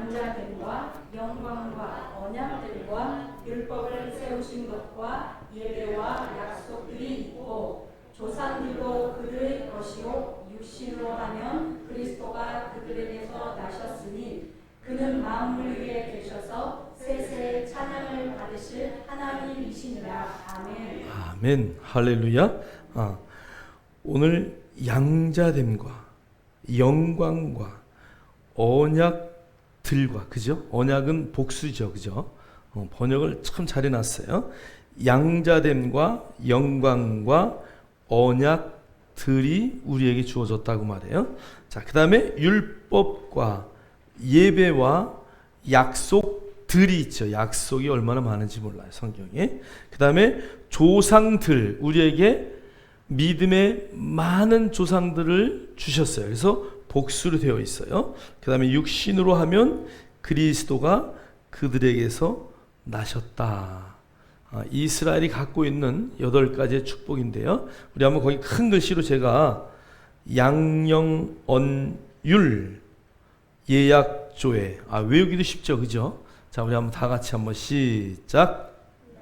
양자됨과 영광과 언약들과 율법을 세우신 것과 예배와 약속들이 있고 조상들도 그들의 것이요 육신으로 하면 그리스도가 그들에게서 나셨으니 그는 만물 위에 계셔서 세세의 찬양을 받으실 하나님이시니라. 아멘. 아멘. 할렐루야. 오늘 양자됨과 영광과 언약들과, 그죠? 언약은 복수죠, 그죠? 번역을 참 잘 해놨어요. 양자됨과 영광과 언약들이 우리에게 주어졌다고 말해요. 자, 그 다음에 율법과 예배와 약속들이 있죠. 약속이 얼마나 많은지 몰라요, 성경에. 그 다음에 조상들, 우리에게 믿음의 많은 조상들을 주셨어요. 그래서 복수로 되어 있어요. 그 다음에 육신으로 하면 그리스도가 그들에게서 나셨다. 이스라엘이 갖고 있는 8가지의 축복인데요. 우리 한번 거기 큰 글씨로 제가 양영언율 예약조회, 외우기도 쉽죠, 그죠? 자, 우리 한번 다 같이 한번 시작.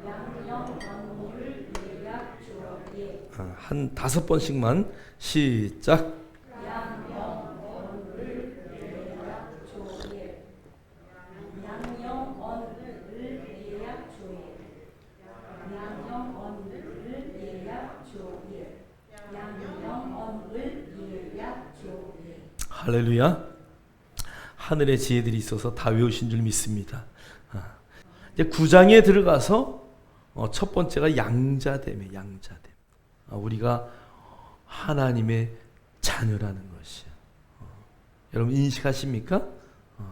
양영언율 예약조회. 한 5번씩만 시작. 양영언율 예약조회. 양영언율 예약조회. 양영언율 예약조회. 양영언율 예약조회. 할렐루야. 하늘의 지혜들이 있어서 다 외우신 줄 믿습니다. 이제 9장에 들어가서 첫 번째가 양자됨이에요. 양자됨. 우리가 하나님의 자녀라는 것이에요. 여러분 인식하십니까?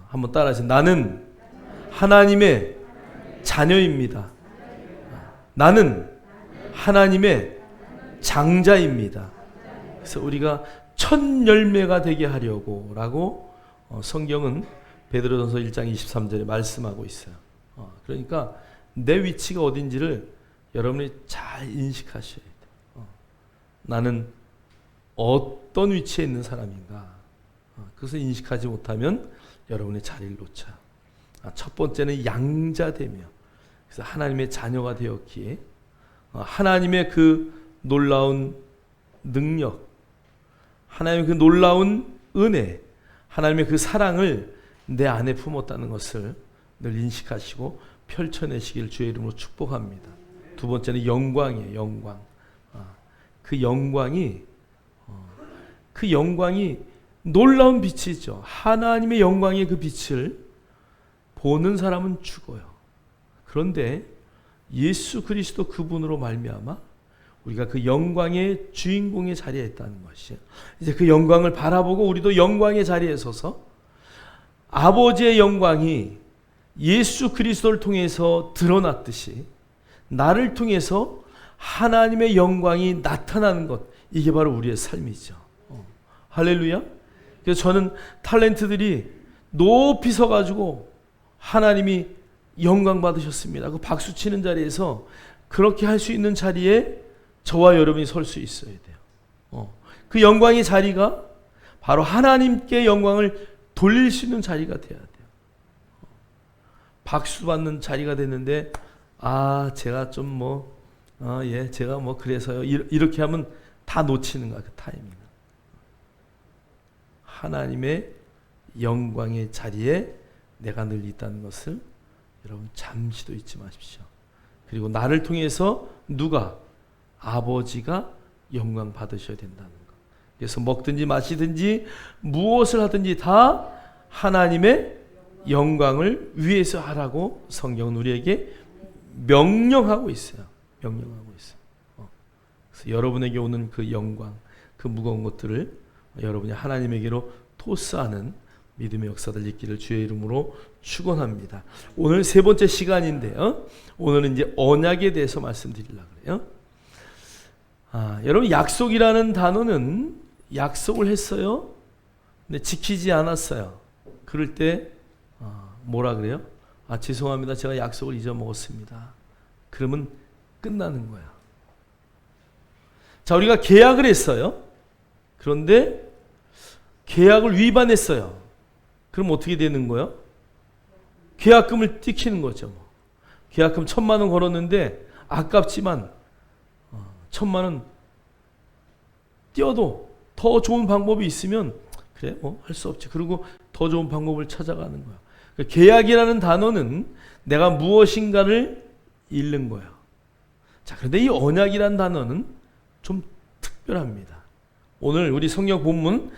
한번 따라하세요. 나는 하나님의 자녀입니다. 나는 하나님의 장자입니다. 그래서 우리가 첫 열매가 되게 하려고 라고 성경은 베드로전서 1장 23절에 말씀하고 있어요. 그러니까 내 위치가 어딘지를 여러분이 잘 인식하셔야 돼요. 나는 어떤 위치에 있는 사람인가. 그것을 인식하지 못하면 여러분의 자리를 놓쳐요. 첫 번째는 양자되며, 그래서 하나님의 자녀가 되었기에 하나님의 그 놀라운 능력, 하나님의 그 놀라운 은혜, 하나님의 그 사랑을 내 안에 품었다는 것을 늘 인식하시고 펼쳐내시길 주의 이름으로 축복합니다. 두 번째는 영광이에요. 영광. 그 영광이 놀라운 빛이죠. 하나님의 영광의 그 빛을 보는 사람은 죽어요. 그런데 예수 그리스도 그분으로 말미암아 우리가 그 영광의 주인공의 자리에 있다는 것이에요. 이제 그 영광을 바라보고 우리도 영광의 자리에 서서 아버지의 영광이 예수 그리스도를 통해서 드러났듯이 나를 통해서 하나님의 영광이 나타나는 것, 이게 바로 우리의 삶이죠. 할렐루야. 그래서 저는 탤런트들이 높이 서가지고 하나님이 영광 받으셨습니다. 그 박수 치는 자리에서 그렇게 할 수 있는 자리에 저와 여러분이 설 수 있어야 돼요. 그 영광의 자리가 바로 하나님께 영광을 돌릴 수 있는 자리가 돼야 돼요. 박수 받는 자리가 됐는데 제가 좀 제가 그래서요. 이렇게 하면 다 놓치는 거야, 그 타이밍을. 하나님의 영광의 자리에 내가 늘 있다는 것을 여러분 잠시도 잊지 마십시오. 그리고 나를 통해서 누가? 아버지가 영광 받으셔야 된다는 것. 그래서 먹든지 마시든지 무엇을 하든지 다 하나님의 영광을 위해서 하라고 성경은 우리에게 명령하고 있어요. 명령하고 있어요. 그래서 여러분에게 오는 그 영광, 그 무거운 것들을 여러분이 하나님에게로 토스하는 믿음의 역사들 있기를 주의 이름으로 축원합니다. 오늘 세 번째 시간인데요. 오늘은 이제 언약에 대해서 말씀드리려고 그래요. 여러분 약속이라는 단어는 약속을 했어요. 근데 지키지 않았어요. 그럴 때 뭐라 그래요? 죄송합니다. 제가 약속을 잊어먹었습니다. 그러면 끝나는 거야. 자, 우리가 계약을 했어요. 그런데 계약을 위반했어요. 그럼 어떻게 되는 거예요? 계약금을 띠키는 거죠. 계약금 1,000만 원 걸었는데 아깝지만 1,000만 원 띄어도 더 좋은 방법이 있으면 그래 할 수 없지. 그리고 더 좋은 방법을 찾아가는 거야. 그러니까 계약이라는 단어는 내가 무엇인가를 잃는 거야. 자, 그런데 이 언약이라는 단어는 좀 특별합니다. 오늘 우리 성경 본문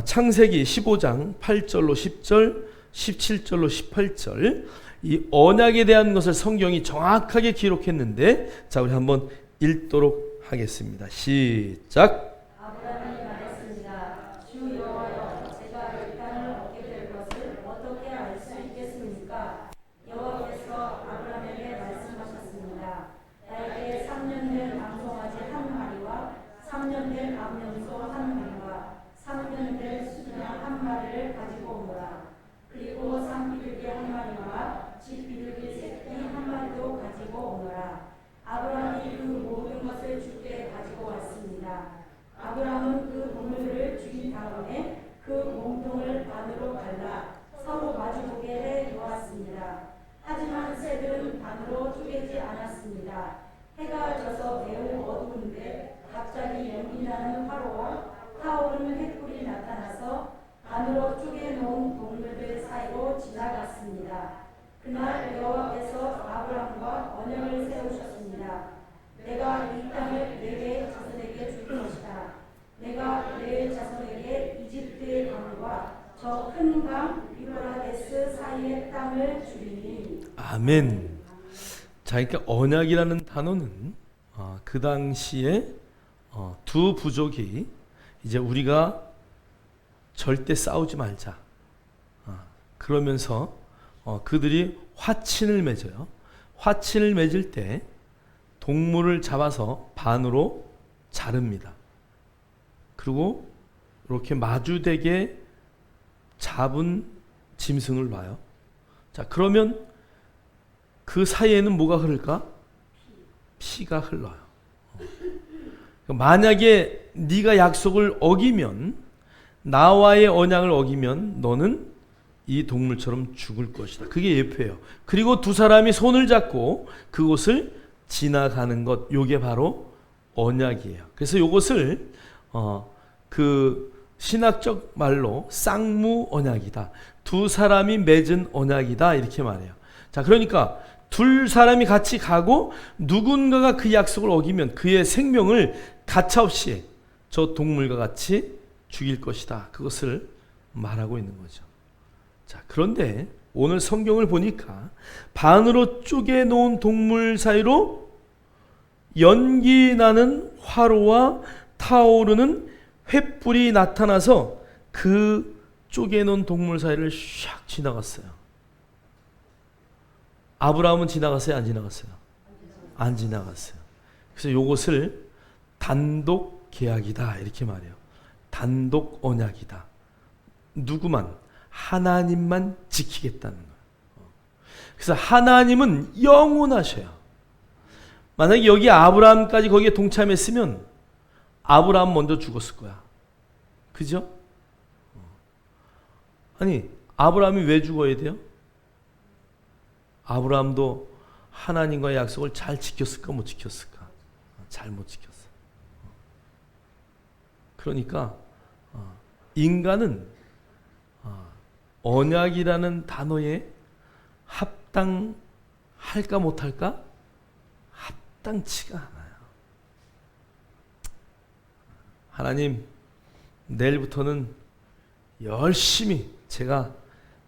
창세기 15장 8절로 10절, 17절로 18절 이 언약에 대한 것을 성경이 정확하게 기록했는데, 자, 우리 한번 읽도록 하겠습니다. 시작. 아브라함이 말했습니다. 주 여호와여, 제가 이 땅을 얻게 될 것을 어떻게 알 수 있겠습니까? 여호와께서 아브라함에게 말씀하셨습니다. 나에게 3년 된 암송아지 한 마리와 3년 된 암염소 한 마리와 3년 된 수양 한 마리를 가지고 오너라. 그리고 산비둘기 한 마리와 집비둘기 새끼 한 마리도 가지고 오너라. 아브라함이 그 모든 것을 주께 가지고 왔습니다. 아브라함은 그 동물들을 죽인 다음에 그 몸통을 반으로 갈라 서로 마주보게 해 놓았습니다. 하지만 새들은 반으로 쪼개지 않았습니다. 해가 져서 매우 어두운데 갑자기 연기나는 화로와 타오르는 횃불이 나타나서 반으로 쪼개놓은 동물들 사이로 지나갔습니다. 그날 여호와께서 아브라함과 언약을 세우셨습니다. 내가 이 땅을 내 자손에게 줄 것이다. 내가 내 자손에게 이집트의 강과 저 큰 강 유브라데스 사이의 땅을 주리니. 아멘. 자, 그러니까 언약이라는 단어는 그 당시에 두 부족이 이제 우리가 절대 싸우지 말자. 그러면서 그들이 화친을 맺어요. 화친을 맺을 때 동물을 잡아서 반으로 자릅니다. 그리고 이렇게 마주되게 잡은 짐승을 놔요. 자, 그러면 그 사이에는 뭐가 흐를까? 피가 흘러요. 만약에 네가 약속을 어기면, 나와의 언약을 어기면 너는 이 동물처럼 죽을 것이다. 그게 예표예요. 그리고 두 사람이 손을 잡고 그곳을 지나가는 것, 요게 바로 언약이에요. 그래서 요것을 그 신학적 말로 쌍무 언약이다. 두 사람이 맺은 언약이다. 이렇게 말해요. 자, 그러니까 둘 사람이 같이 가고 누군가가 그 약속을 어기면 그의 생명을 가차없이 저 동물과 같이 죽일 것이다. 그것을 말하고 있는 거죠. 자, 그런데 오늘 성경을 보니까 반으로 쪼개 놓은 동물 사이로 연기 나는 화로와 타오르는 횃불이 나타나서 그 쪼개 놓은 동물 사이를 샥 지나갔어요. 아브라함은 지나갔어요? 안 지나갔어요? 안 지나갔어요. 그래서 이것을 단독 계약이다 이렇게 말해요. 단독 언약이다. 누구만? 하나님만 지키겠다는 거예요. 그래서 하나님은 영원하셔요. 만약에 여기 아브라함까지 거기에 동참했으면 아브라함 먼저 죽었을 거야. 그죠? 아니, 아브라함이 왜 죽어야 돼요? 아브라함도 하나님과의 약속을 잘 지켰을까 못 지켰을까? 잘 못 지켰어. 그러니까 인간은 언약이라는 단어에 합당할까 못할까? 합당치가 않아요. 하나님, 내일부터는 열심히 제가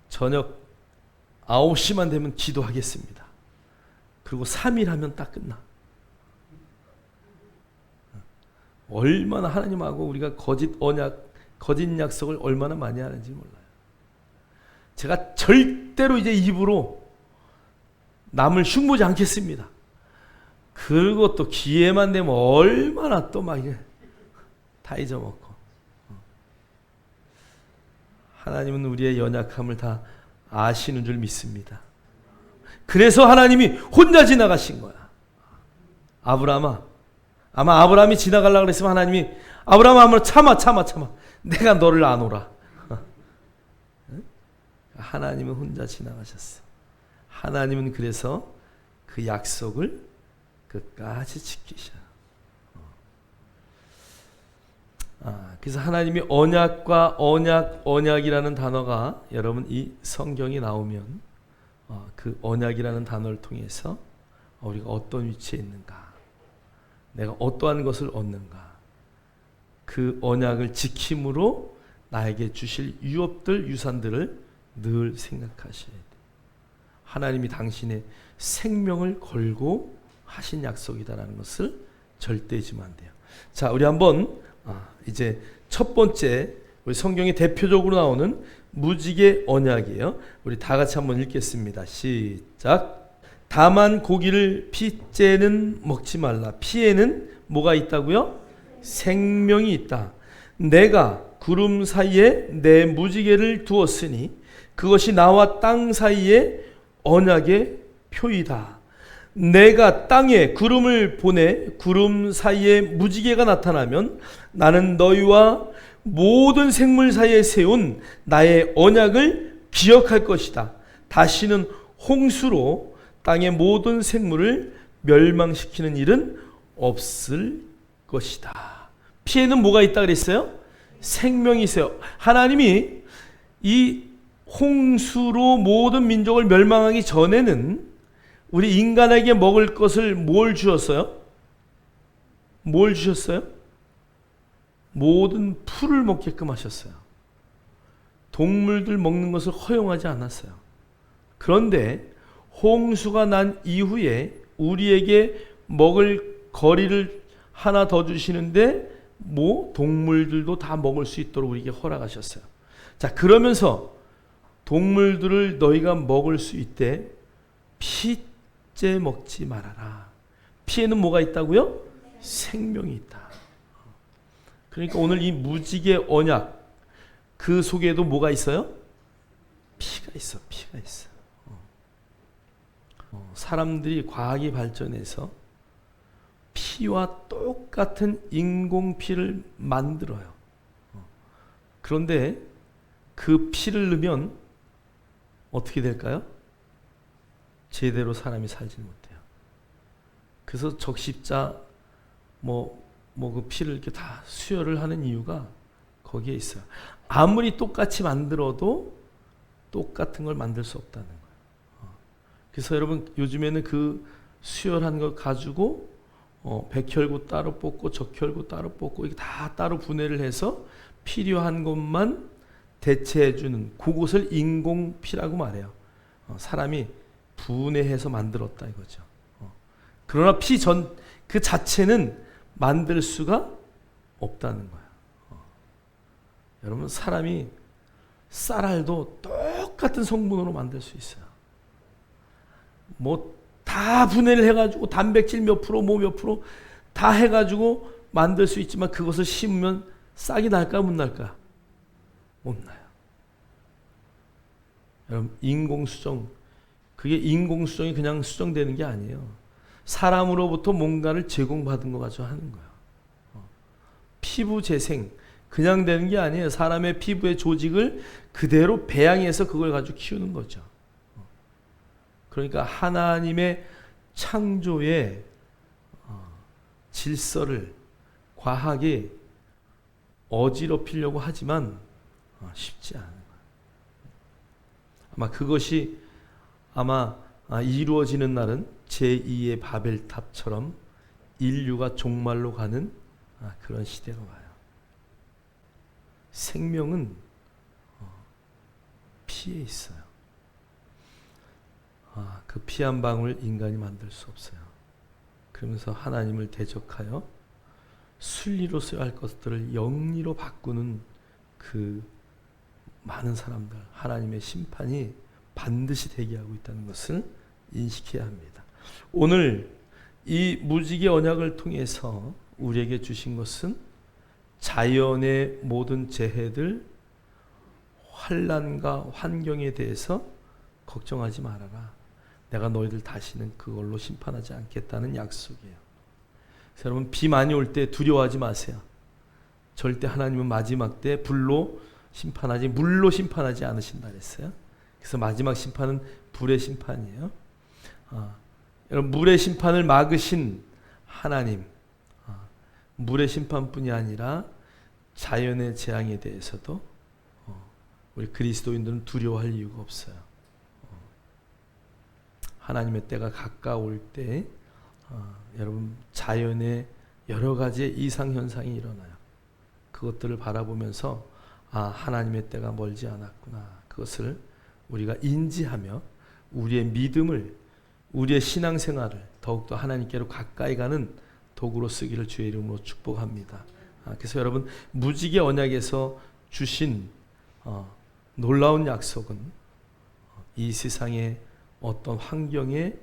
저녁 9시만 되면 기도하겠습니다. 그리고 3일 하면 딱 끝나. 얼마나 하나님하고 우리가 거짓 언약, 거짓 약속을 얼마나 많이 하는지 몰라요. 제가 절대로 이제 입으로 남을 흉보지 않겠습니다. 그리고 또 기회만 되면 얼마나 또 막 다 잊어먹고. 하나님은 우리의 연약함을 다 아시는 줄 믿습니다. 그래서 하나님이 혼자 지나가신 거야. 아브라함아, 아마 아브라함이 지나가려고 그랬으면 하나님이 아브라함아 한번 참아. 내가 너를 안오라. 하나님은 혼자 지나가셨어. 하나님은 그래서 그 약속을 끝까지 지키셔. 그래서 하나님이 언약과 언약이라는 단어가 여러분 이 성경이 나오면 그 언약이라는 단어를 통해서 우리가 어떤 위치에 있는가, 내가 어떠한 것을 얻는가, 그 언약을 지킴으로 나에게 주실 유업들, 유산들을 늘 생각하셔야 돼요. 하나님이 당신의 생명을 걸고 하신 약속이다라는 것을 절대 잊으면 안 돼요. 자, 우리 한번 이제 첫 번째 우리 성경에 대표적으로 나오는 무지개 언약이에요. 우리 다 같이 한번 읽겠습니다. 시작. 다만 고기를 피째는 먹지 말라. 피에는 뭐가 있다고요? 생명이 있다. 내가 구름 사이에 내 무지개를 두었으니 그것이 나와 땅 사이에 언약의 표이다. 내가 땅에 구름을 보내 구름 사이에 무지개가 나타나면 나는 너희와 모든 생물 사이에 세운 나의 언약을 기억할 것이다. 다시는 홍수로 땅의 모든 생물을 멸망시키는 일은 없을 것이다. 피에는 뭐가 있다 그랬어요? 생명이 있어요. 하나님이 이 홍수로 모든 민족을 멸망하기 전에는 우리 인간에게 먹을 것을 뭘 주셨어요? 뭘 주셨어요? 모든 풀을 먹게끔 하셨어요. 동물들 먹는 것을 허용하지 않았어요. 그런데 홍수가 난 이후에 우리에게 먹을 거리를 하나 더 주시는데 동물들도 다 먹을 수 있도록 우리에게 허락하셨어요. 자, 그러면서 동물들을 너희가 먹을 수 있대 피째 먹지 말아라. 피에는 뭐가 있다고요? 생명이 있다. 그러니까 오늘 이 무지개 언약 그 속에도 뭐가 있어요? 피가 있어. 피가 있어. 사람들이 과학이 발전해서 피와 똑같은 인공피를 만들어요. 그런데 그 피를 넣으면 어떻게 될까요? 제대로 사람이 살지 못해요. 그래서 적십자 그 피를 이렇게 다 수혈을 하는 이유가 거기에 있어요. 아무리 똑같이 만들어도 똑같은 걸 만들 수 없다는 거예요. 그래서 여러분 요즘에는 그 수혈한 걸 가지고 백혈구 따로 뽑고 적혈구 따로 뽑고 이게 다 따로 분해를 해서 필요한 것만 대체해주는 그것을 인공피라고 말해요. 사람이 분해해서 만들었다 이거죠. 그러나 피 그 자체는 만들 수가 없다는 거예요. 여러분 사람이 쌀알도 똑같은 성분으로 만들 수 있어요. 다 분해를 해가지고 단백질 몇 프로 몇 프로 다 해가지고 만들 수 있지만 그것을 심으면 싹이 날까 못 날까? 못 나요. 여러분 인공수정 그게 인공수정이 그냥 수정되는 게 아니에요. 사람으로부터 뭔가를 제공받은 거 가지고 하는 거예요. 피부 재생 그냥 되는 게 아니에요. 사람의 피부의 조직을 그대로 배양해서 그걸 가지고 키우는 거죠. 그러니까 하나님의 창조의 질서를 과학이 어지럽히려고 하지만 쉽지 않은 거예요. 아마 그것이 이루어지는 날은 제2의 바벨탑처럼 인류가 종말로 가는 그런 시대가 와요. 생명은 피에 있어요. 그 피 한 방울 인간이 만들 수 없어요. 그러면서 하나님을 대적하여 순리로 써야 할 것들을 영리로 바꾸는 그 많은 사람들, 하나님의 심판이 반드시 대기하고 있다는 것을 인식해야 합니다. 오늘 이 무지개 언약을 통해서 우리에게 주신 것은 자연의 모든 재해들, 환난과 환경에 대해서 걱정하지 말아라. 내가 너희들 다시는 그걸로 심판하지 않겠다는 약속이에요. 그래서 여러분 비 많이 올 때 두려워하지 마세요. 절대 하나님은 마지막 때 물로 심판하지 않으신다 그랬어요. 그래서 마지막 심판은 불의 심판이에요. 여러분, 물의 심판을 막으신 하나님, 물의 심판뿐이 아니라 자연의 재앙에 대해서도 우리 그리스도인들은 두려워할 이유가 없어요. 하나님의 때가 가까울 때 여러분, 자연의 여러 가지의 이상현상이 일어나요. 그것들을 바라보면서 하나님의 때가 멀지 않았구나. 그것을 우리가 인지하며 우리의 믿음을, 우리의 신앙생활을 더욱더 하나님께로 가까이 가는 도구로 쓰기를 주의 이름으로 축복합니다. 그래서 여러분, 무지개 언약에서 주신 놀라운 약속은 이 세상의 어떤 환경에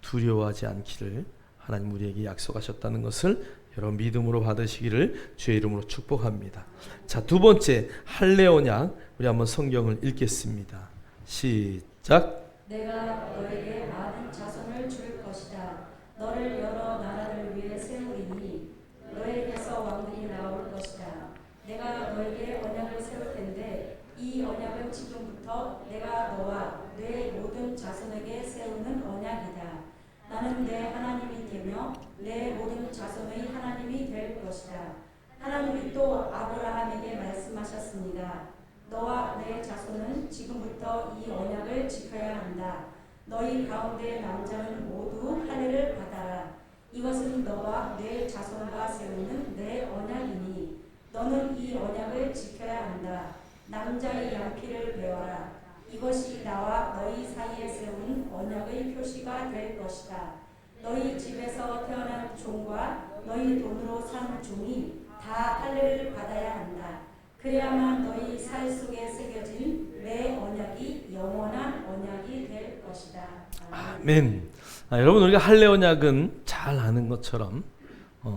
두려워하지 않기를 하나님 우리에게 약속하셨다는 것을 여러분 믿음으로 받으시기를 주의 이름으로 축복합니다. 자, 두 번째 할례 언약, 우리 한번 성경을 읽겠습니다. 시작. 내가 너에게 많은 자손을 줄 것이다. 너를 여러 나라를 위해 세우리니 너에게서 왕들이 나올 것이다. 내가 너에게 언약을 세울 텐데 이 언약은 지금부터 내가 너와 내 모든 자손에게 세우는 언약이다. 나는 내 하나님이 되며 내 모든 자손의 하나님이 될 것이다. 하나님이 또 아브라함에게 말씀하셨습니다. 너와 내 자손은 지금부터 이 언약을 지켜야 한다. 너희 가운데 남자는 모두 할례를 받아라. 이것은 너와 내 자손과 세우는 내 언약이니 너는 이 언약을 지켜야 한다. 남자의 양피를 베어라. 이것이 나와 너희 사이에 세운 언약의 표시가 될 것이다. 너희 집에서 태어난 종과 너희 돈으로 산 종이 다 할례를 받아야 한다. 그래야만 너희 살 속에 새겨진 내 언약이 영원한 언약이 될 것이다. 아멘. 여러분, 우리가 할례 언약은 잘 아는 것처럼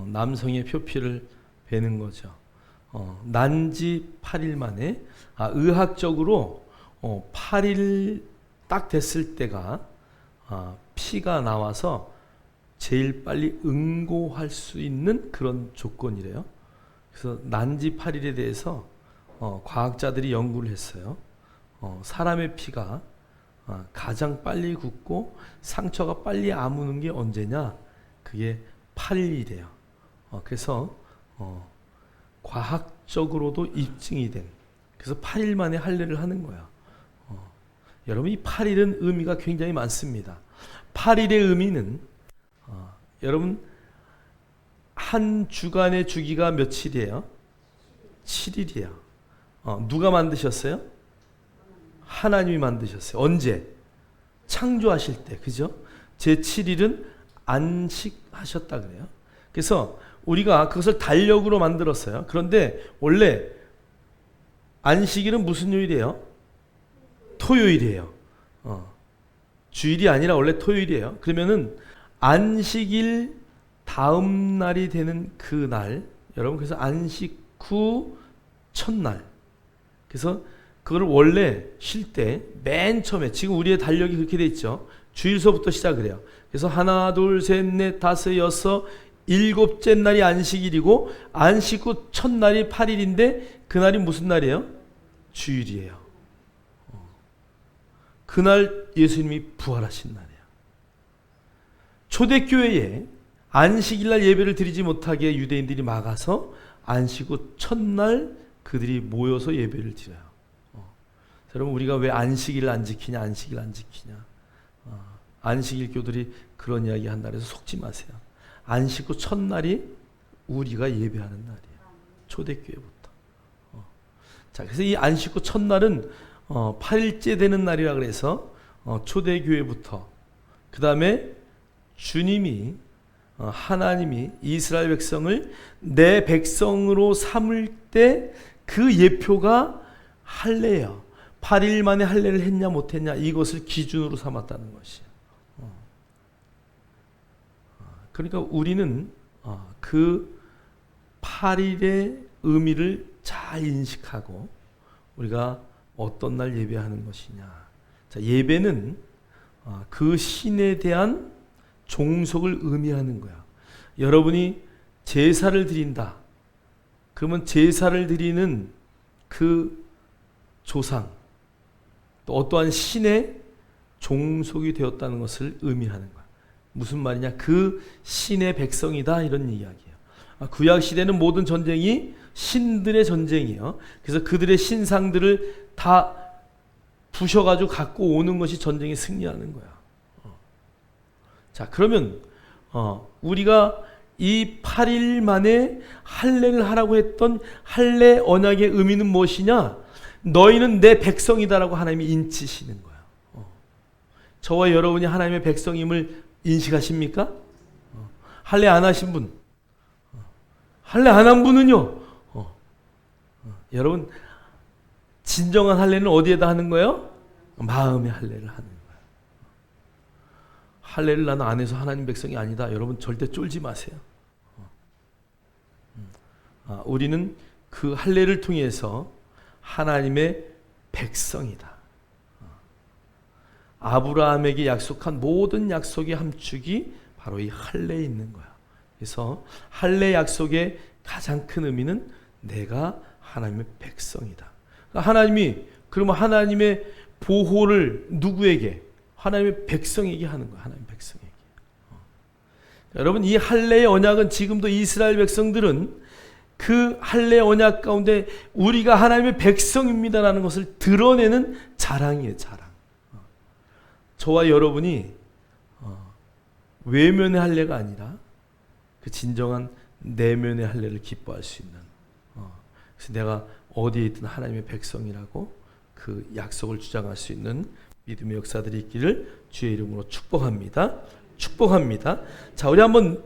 남성의 표피를 베는 거죠. 난지 8일 만에 의학적으로 8일 딱 됐을 때가 피가 나와서 제일 빨리 응고할 수 있는 그런 조건이래요. 그래서 난지 8일에 대해서 과학자들이 연구를 했어요. 사람의 피가 가장 빨리 굳고 상처가 빨리 아무는 게 언제냐? 그게 8일이래요. 그래서 과학적으로도 입증이 된, 그래서 8일 만에 할례를 하는 거야. 여러분, 이 8일은 의미가 굉장히 많습니다. 8일의 의미는 여러분, 한 주간의 주기가 며칠이에요? 7일이에요. 누가 만드셨어요? 하나님이 만드셨어요. 언제? 창조하실 때, 그죠? 제 7일은 안식하셨다 그래요. 그래서 우리가 그것을 달력으로 만들었어요. 그런데 원래 안식일은 무슨 요일이에요? 토요일이에요. 주일이 아니라 원래 토요일이에요. 그러면은 안식일 다음 날이 되는 그 날, 여러분, 그래서 안식 후 첫날. 그래서 그걸 원래 쉴 때 맨 처음에, 지금 우리의 달력이 그렇게 돼 있죠. 주일서부터 시작을 해요. 그래서 하나, 둘, 셋, 넷, 다섯, 여섯, 일곱째 날이 안식일이고 안식 후 첫날이 8일인데 그날이 무슨 날이에요? 주일이에요. 그날 예수님이 부활하신 날이에요. 초대교회에 안식일날 예배를 드리지 못하게 유대인들이 막아서 안식 후 첫날 그들이 모여서 예배를 드려요. 여러분, 우리가 왜 안식일 안 지키냐, 안식일 안 지키냐. 안식일 교들이 그런 이야기 한다 해서 속지 마세요. 안식 후 첫날이 우리가 예배하는 날이에요. 초대교회부터. 자, 그래서 이 안식 후 첫날은 8일째 되는 날이라 그래서 초대교회부터, 그 다음에 주님이 하나님이 이스라엘 백성을 내 백성으로 삼을 때 그 예표가 할례예요. 8일 만에 할례를 했냐 못했냐, 이것을 기준으로 삼았다는 것이에요. 그러니까 우리는 그 8일의 의미를 잘 인식하고 우리가 어떤 날 예배하는 것이냐. 자, 예배는 그 신에 대한 종속을 의미하는 거야. 여러분이 제사를 드린다. 그러면 제사를 드리는 그 조상, 또 어떠한 신의 종속이 되었다는 것을 의미하는 거야. 무슨 말이냐? 그 신의 백성이다 이런 이야기예요. 구약 시대는 모든 전쟁이 신들의 전쟁이에요. 그래서 그들의 신상들을 다 부셔가지고 갖고 오는 것이 전쟁에 승리하는 거야. 자, 그러면 우리가 이 8일 만에 할례를 하라고 했던 할례 언약의 의미는 무엇이냐? 너희는 내 백성이다라고 하나님이 인치시는 거야. 저와 여러분이 하나님의 백성임을 인식하십니까? 할례 안 하신 분, 할례 안 한 분은요. 여러분 진정한 할례는 어디에다 하는 거예요? 마음의 할례를 하는 거예요. 할례를 나는 안 해서 하나님 백성이 아니다. 여러분 절대 쫄지 마세요. 우리는 그 할례를 통해서 하나님의 백성이다. 아브라함에게 약속한 모든 약속의 함축이 바로 이 할례에 있는 거야. 그래서 할례 약속의 가장 큰 의미는 내가 하나님의 백성이다. 하나님이 그러면 하나님의 보호를 누구에게? 하나님의 백성에게 하는 거야. 하나님의 백성에게. 여러분 이 할례의 언약은 지금도 이스라엘 백성들은 그 할례 언약 가운데 우리가 하나님의 백성입니다라는 것을 드러내는 자랑이에요. 자랑. 저와 여러분이 외면의 할례가 아니라 그 진정한 내면의 할례를 기뻐할 수 있는 그래서 내가 어디에 있든 하나님의 백성이라고 그 약속을 주장할 수 있는 믿음의 역사들이 있기를 주의 이름으로 축복합니다. 축복합니다. 자, 우리 한번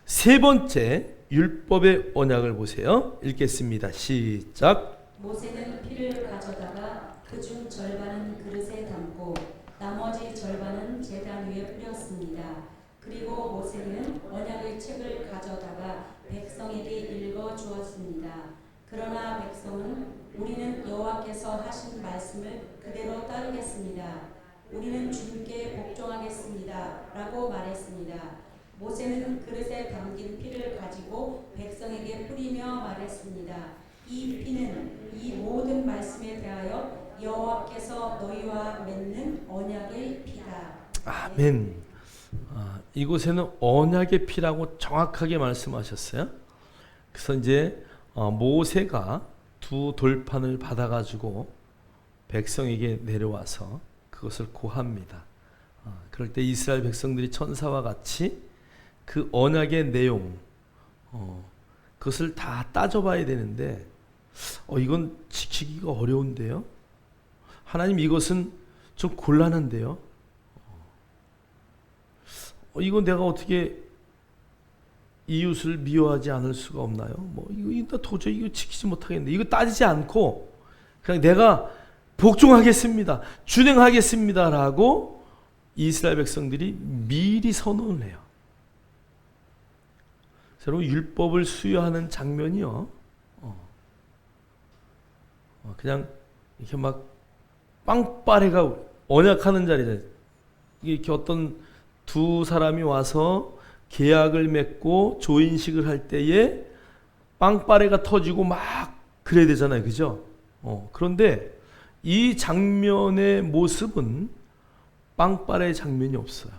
세 번째 율법의 언약을 보세요. 읽겠습니다. 시작. 모세는 피를 가져다가 그중 절반은 그릇에 담고 나머지 절반은 제단 위에 뿌렸습니다. 그리고 모세는 언약의 책을 가져다가 백성에게 읽어 주었습니다. 그러나 백성은 우리는 여호와께서 하신 말씀을 그대로 따르겠습니다. 우리는 주님께 복종하겠습니다. 라고 말했습니다. 모세는 그릇에 담긴 피를 가지고 백성에게 뿌리며 말했습니다. 이 피는 이 모든 말씀에 대하여 여호와께서 너희와 맺는 언약의 피다. 아멘. 이곳에는 언약의 피라고 정확하게 말씀하셨어요. 그래서 이제 모세가 두 돌판을 받아가지고 백성에게 내려와서 그것을 고합니다. 그럴 때 이스라엘 백성들이 천사와 같이 그 언약의 내용 그것을 다 따져봐야 되는데 이건 지키기가 어려운데요. 하나님 이것은 좀 곤란한데요. 이건 내가 어떻게 이웃을 미워하지 않을 수가 없나요? 이거 도저히 이거 지키지 못하겠는데 이거 따지지 않고 그냥 내가 복종하겠습니다. 준행하겠습니다라고 이스라엘 백성들이 미리 선언을 해요. 여러분 율법을 수여하는 장면이요. 그냥 이렇게 막 빵빠레가 언약하는 자리에 이렇게 어떤 두 사람이 와서 계약을 맺고 조인식을 할 때에 빵빠레가 터지고 막 그래야 되잖아요. 그죠? 그런데 이 장면의 모습은 빵빠레 장면이 없어요.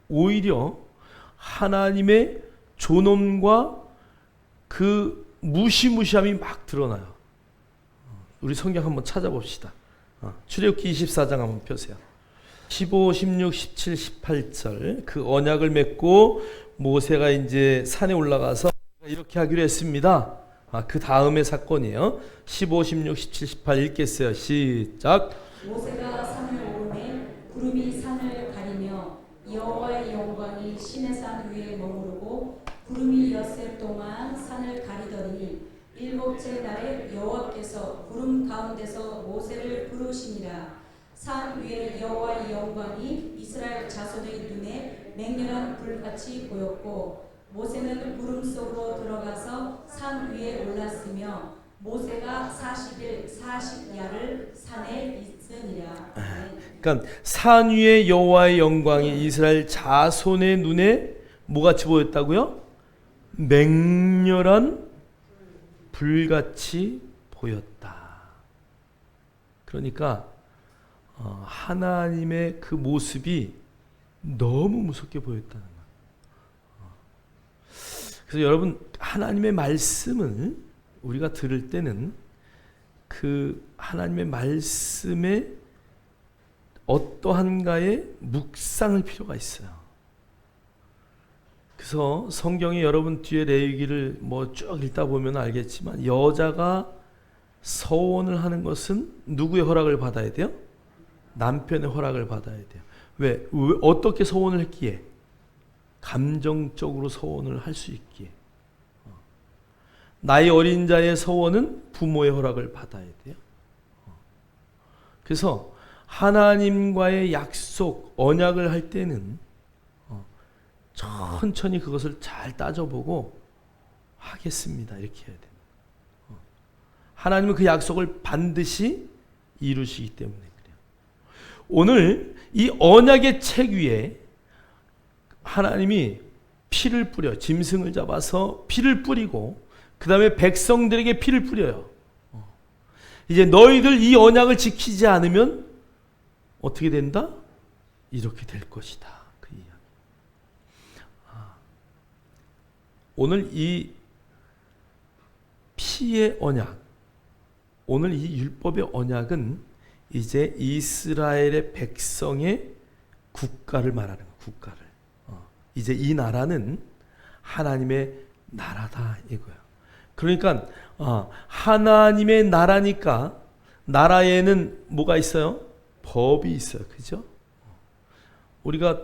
오히려 하나님의 존엄과 그 무시무시함이 막 드러나요. 우리 성경 한번 찾아봅시다. 출애굽기 24장 한번 펴세요. 15, 16, 17, 18절 그 언약을 맺고 모세가 이제 산에 올라가서 이렇게 하기로 했습니다. 그 다음의 사건이에요. 15, 16, 17, 18 읽겠어요. 시작. 모세가 산을 오르매 구름이 산을 가리며 여호와의 영광이 시내산 위에 머무르고 구름이 엿새 동안 산을 가리더니 일곱째 날에 여호와께서 구름 가운데서 모세를 부르시니라. 산 위에 여호와의 영광이 이스라엘 자손의 눈에 맹렬한 불같이 보였고 모세는 구름 속으로 들어가서 산 위에 올랐으며 모세가 40일 40야를 산에 있으니라. 그러니까 산 위에 여호와의 영광이 이스라엘 자손의 눈에 뭐같이 보였다고요? 맹렬한 불같이 보였다. 그러니까 하나님의 그 모습이 너무 무섭게 보였다는 거예요. 그래서 여러분, 하나님의 말씀을 우리가 들을 때는 그 하나님의 말씀에 어떠한가에 묵상할 필요가 있어요. 그래서 성경에 여러분 뒤에 레위기를 뭐 쭉 읽다 보면 알겠지만, 여자가 서원을 하는 것은 누구의 허락을 받아야 돼요? 남편의 허락을 받아야 돼요. 왜 어떻게 서원을 했기에? 감정적으로 서원을 할 수 있기에. 나이 어린 자의 서원은 부모의 허락을 받아야 돼요. 그래서 하나님과의 약속, 언약을 할 때는 천천히 그것을 잘 따져보고 하겠습니다, 이렇게 해야 돼요. 하나님은 그 약속을 반드시 이루시기 때문에 그래요. 오늘 이 언약의 책 위에 하나님이 피를 뿌려, 짐승을 잡아서 피를 뿌리고 그 다음에 백성들에게 피를 뿌려요. 이제 너희들 이 언약을 지키지 않으면 어떻게 된다? 이렇게 될 것이다. 그 이야기. 오늘 이 피의 언약, 오늘 이 율법의 언약은 이제 이스라엘의 백성의 국가를 말하는 거예요. 국가를. 이제 이 나라는 하나님의 나라다 이거예요. 그러니까 하나님의 나라니까 나라에는 뭐가 있어요? 법이 있어요. 그죠? 우리가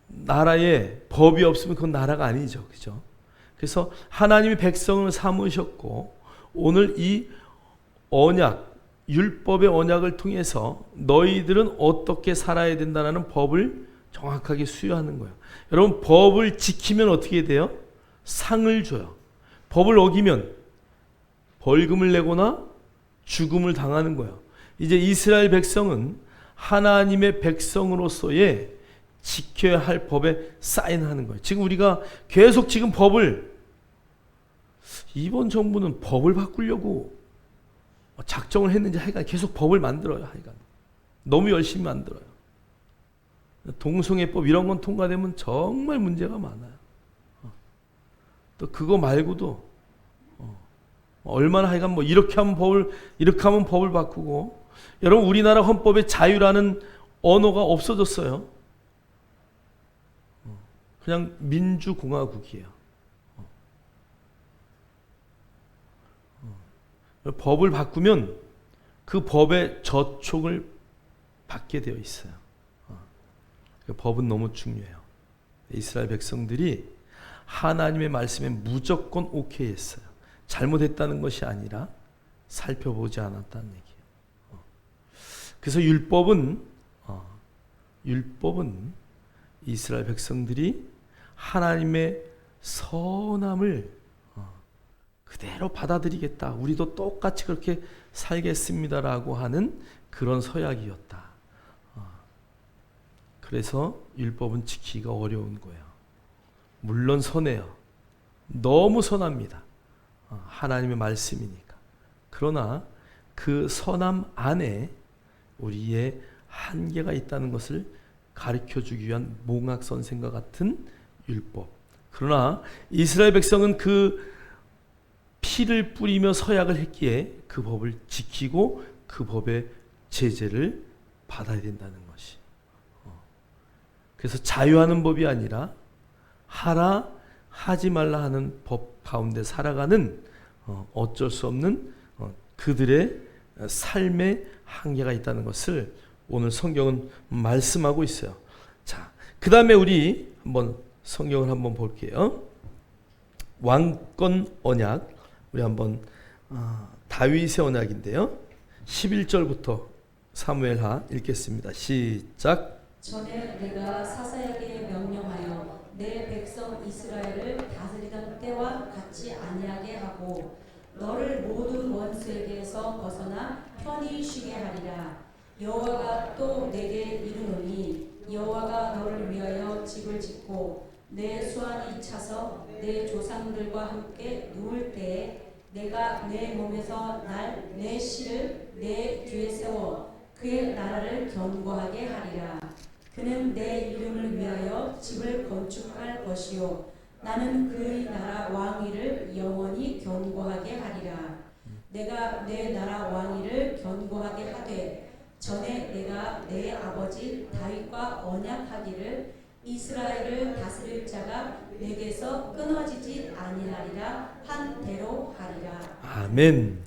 나라에 법이 없으면 그건 나라가 아니죠. 그죠? 그래서 하나님이 백성을 삼으셨고, 오늘 이 언약, 율법의 언약을 통해서 너희들은 어떻게 살아야 된다는 법을 정확하게 수여하는 거예요. 여러분, 법을 지키면 어떻게 돼요? 상을 줘요. 법을 어기면 벌금을 내거나 죽음을 당하는 거예요. 이제 이스라엘 백성은 하나님의 백성으로서의 지켜야 할 법에 사인하는 거예요. 지금 우리가 계속 지금 법을, 이번 정부는 법을 바꾸려고 작정을 했는지 하여간 계속 법을 만들어요. 하여간 너무 열심히 만들어요. 동성애법 이런 건 통과되면 정말 문제가 많아요. 또 그거 말고도 얼마나 하여간 뭐 이렇게 하면 법을 바꾸고, 여러분 우리나라 헌법에 자유라는 언어가 없어졌어요. 그냥 민주공화국이에요. 법을 바꾸면 그 법의 저촉을 받게 되어 있어요. 법은 너무 중요해요. 이스라엘 백성들이 하나님의 말씀에 무조건 오케이 했어요. 잘못했다는 것이 아니라 살펴보지 않았다는 얘기예요. 그래서 율법은 이스라엘 백성들이 하나님의 선함을 그대로 받아들이겠다, 우리도 똑같이 그렇게 살겠습니다라고 하는 그런 서약이었다. 그래서 율법은 지키기가 어려운 거예요. 물론 선해요. 너무 선합니다. 하나님의 말씀이니까. 그러나 그 선함 안에 우리의 한계가 있다는 것을 가르쳐주기 위한 몽학선생과 같은 율법. 그러나 이스라엘 백성은 그 피를 뿌리며 서약을 했기에 그 법을 지키고 그 법의 제재를 받아야 된다는 것이. 그래서 자유하는 법이 아니라 하라 하지 말라 하는 법 가운데 살아가는 어쩔 수 없는 그들의 삶의 한계가 있다는 것을 오늘 성경은 말씀하고 있어요. 자, 그 다음에 우리 한번 성경을 한번 볼게요. 왕권 언약, 우리 한번 다윗의 언약인데요. 11절부터 사무엘하 읽겠습니다. 시작. 전에 내가 사사에게 명령하여 내 백성 이스라엘을 다스리던 때와 같이 아니하게 하고 너를 모든 원수에게서 벗어나 편히 쉬게 하리라. 여호와가 또 내게 이르노니 여호와가 너를 위하여 집을 짓고 내 수완이 차서 내 조상들과 함께 누울 때에 내가 내 몸에서 날 내 씨를 내 뒤에 세워 그의 나라를 견고하게 하리라. 그는 내 이름을 위하여 집을 건축할 것이요 나는 그의 나라 왕위를 영원히 견고하게 하리라. 내가 내 나라 왕위를 견고하게 하되 전에 내가 내 아버지 다윗과 언약하기를 이스라엘을 다스릴 자가 내게서 끊어지지 아니하리라 한 대로 하리라. 아멘.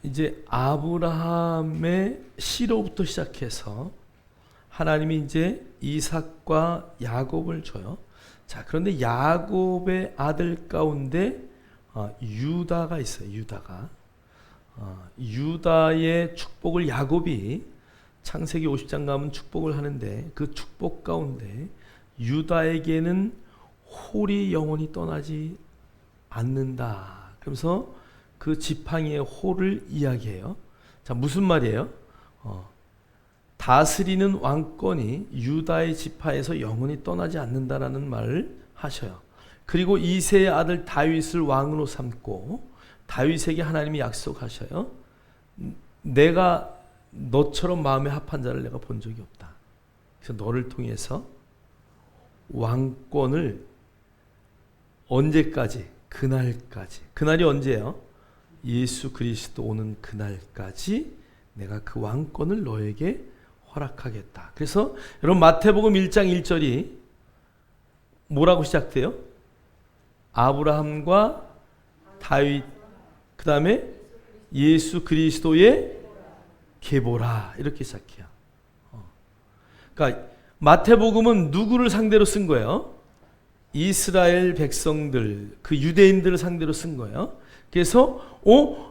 이제 아브라함의 시로부터 시작해서 하나님이 이제 이삭과 야곱을 줘요. 자, 그런데 야곱의 아들 가운데 유다가 있어요. 유다의 축복을 야곱이 창세기 50장 가면 축복을 하는데 그 축복 가운데 유다에게는 홀이 영원히 떠나지 않는다. 그러면서 그 지팡이의 홀을 이야기해요. 자, 무슨 말이에요? 다스리는 왕권이 유다의 지파에서 영원히 떠나지 않는다라는 말을 하셔요. 그리고 이새의 아들 다윗을 왕으로 삼고 다윗에게 하나님이 약속하셔요. 내가 너처럼 마음에 합한 자를 내가 본 적이 없다. 그래서 너를 통해서 왕권을 언제까지? 그날까지. 그날이 언제예요? 예수 그리스도 오는 그날까지 내가 그 왕권을 너에게 허락하겠다. 그래서 여러분 마태복음 1장 1절이 뭐라고 시작돼요? 아브라함과 다윗, 그 다음에 예수 그리스도의 계보라, 이렇게 시작해요. 그러니까 마태복음은 누구를 상대로 쓴 거예요? 이스라엘 백성들, 그 유대인들을 상대로 쓴 거예요. 그래서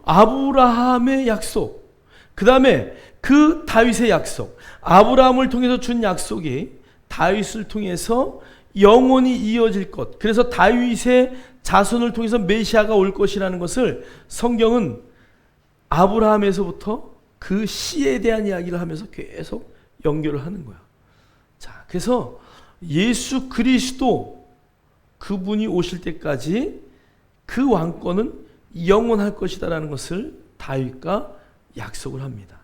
아브라함의 약속, 그 다음에 그 다윗의 약속, 아브라함을 통해서 준 약속이 다윗을 통해서 영원히 이어질 것, 그래서 다윗의 자손을 통해서 메시아가 올 것이라는 것을 성경은 아브라함에서부터 그 씨에 대한 이야기를 하면서 계속 연결을 하는 거야. 자, 그래서 예수 그리스도 그분이 오실 때까지 그 왕권은 영원할 것이다라는 것을 다윗과 약속을 합니다.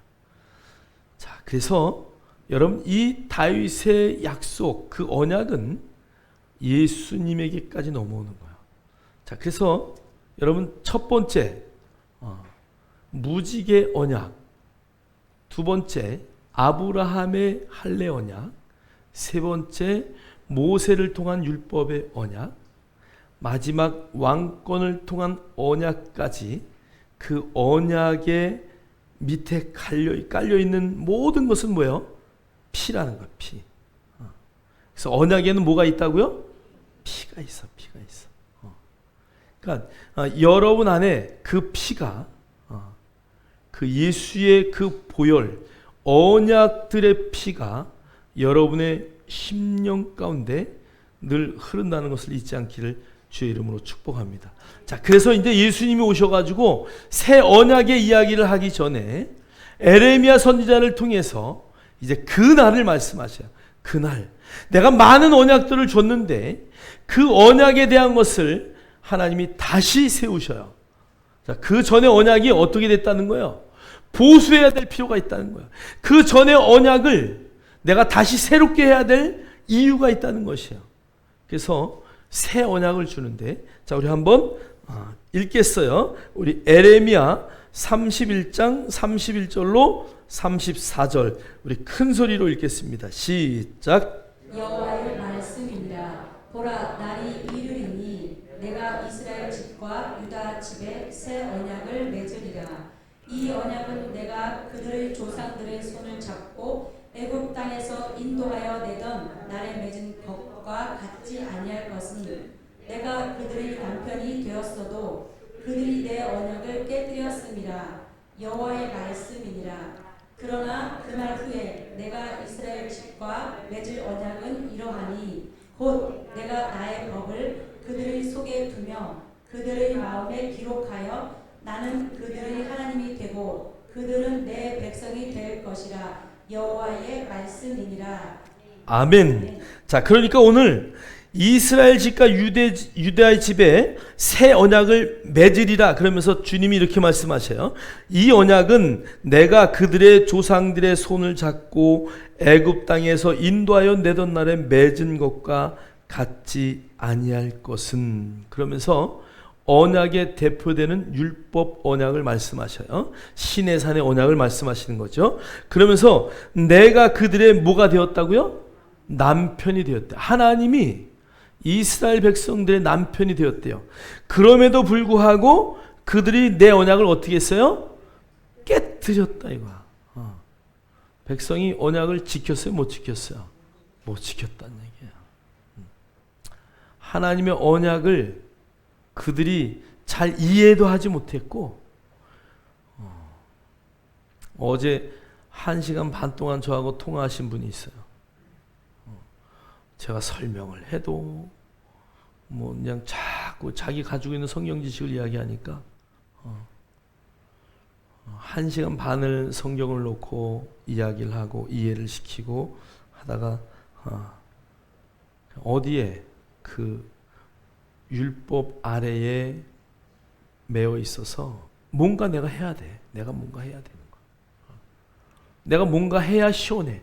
자, 그래서 여러분 이 다윗의 약속, 그 언약은 예수님에게까지 넘어오는 거예요. 자, 그래서 여러분 첫 번째 무지개 언약, 두 번째 아브라함의 할례 언약, 세 번째 모세를 통한 율법의 언약, 마지막 왕권을 통한 언약까지 그 언약의 밑에 깔려있는 모든 것은 뭐예요? 피라는 거예요. 피. 그래서 언약에는 뭐가 있다고요? 피가 있어. 그러니까 여러분 안에 그 피가 그 예수의 그 보혈, 언약들의 피가 여러분의 심령 가운데 늘 흐른다는 것을 잊지 않기를 주의 이름으로 축복합니다. 자, 그래서 이제 예수님이 오셔가지고 새 언약의 이야기를 하기 전에 에레미야 선지자를 통해서 이제 그 날을 말씀하셔요. 그날 내가 많은 언약들을 줬는데 그 언약에 대한 것을 하나님이 다시 세우셔요. 자, 그 전에 언약이 어떻게 됐다는 거예요? 보수해야 될 필요가 있다는 거예요. 그 전에 언약을 내가 다시 새롭게 해야 될 이유가 있다는 것이에요. 그래서 새 언약을 주는데, 자, 우리 한번 읽겠어요. 우리 에레미야 31장 31절로 34절 우리 큰 소리로 읽겠습니다. 시작. 여호와의 말씀이니라. 보라, 날이 이르리니 내가 이스라엘 집과 유다 집에 새 언약을 맺으리라. 이 언약은 내가 그들의 조상들의 손을 잡고 애굽 땅에서 인도하여 내던 날에 맺은 것과 같지 아니할 것은 내가 그들의 남편이 되었어도 그들이 내 언약을 깨뜨렸음이라. 여호와의 말씀이니라. 그러나 그날 후에 내가 이스라엘 집과 맺을 언약은 이러하니 곧 내가 나의 법을 그들의 속에 두며 그들의 마음에 기록하여 나는 그들의 하나님이 되고 그들은 내 백성이 될 것이라. 여호와의 말씀이니라. 아멘. 자, 그러니까 오늘 이스라엘 집과 유다의 집에 새 언약을 맺으리라 그러면서 주님이 이렇게 말씀하셔요. 이 언약은 내가 그들의 조상들의 손을 잡고 애굽 땅에서 인도하여 내던 날에 맺은 것과 같지 아니할 것은, 그러면서 언약의 대표되는 율법 언약을 말씀하셔요. 시내산의 언약을 말씀하시는 거죠. 그러면서 내가 그들의 뭐가 되었다고요? 남편이 되었대. 하나님이 이스라엘 백성들의 남편이 되었대요. 그럼에도 불구하고 그들이 내 언약을 어떻게 했어요? 깨뜨렸다 이거야. 백성이 언약을 지켰어요? 못 지켰어요? 못 지켰다는 얘기예요. 하나님의 언약을 그들이 잘 이해도 하지 못했고, 어제 1시간 반 동안 저하고 통화하신 분이 있어요. 제가 설명을 해도 뭐 그냥 자꾸 자기 가지고 있는 성경 지식을 이야기하니까 1시간 반을 성경을 놓고 이야기를 하고 이해를 시키고 하다가 어디에 그 율법 아래에 매여 있어서 뭔가 내가 해야 돼. 내가 뭔가 해야 되는 거야. 내가 뭔가 해야 시원해.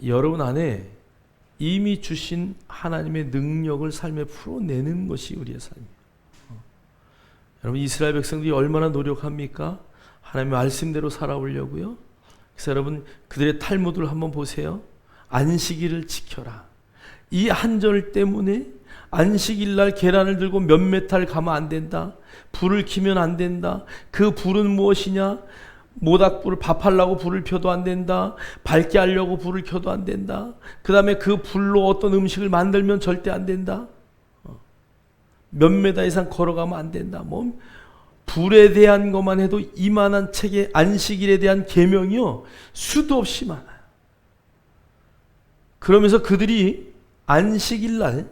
여러분 안에 이미 주신 하나님의 능력을 삶에 풀어내는 것이 우리의 삶이에요. 여러분 이스라엘 백성들이 얼마나 노력합니까? 하나님의 말씀대로 살아오려고요. 그래서 여러분 그들의 탈무드를 한번 보세요. 안식일을 지켜라. 이 한 절 때문에 안식일 날 계란을 들고 몇몇 알 가면 안 된다. 불을 켜면 안 된다. 그 불은 무엇이냐? 모닥불을 밥하려고 불을 켜도 안 된다. 밝게 하려고 불을 켜도 안 된다. 그 다음에 그 불로 어떤 음식을 만들면 절대 안 된다. 몇 메다 이상 걸어가면 안 된다. 뭐 불에 대한 것만 해도 이만한 책의 안식일에 대한 계명이요 수도 없이 많아요. 그러면서 그들이 안식일 날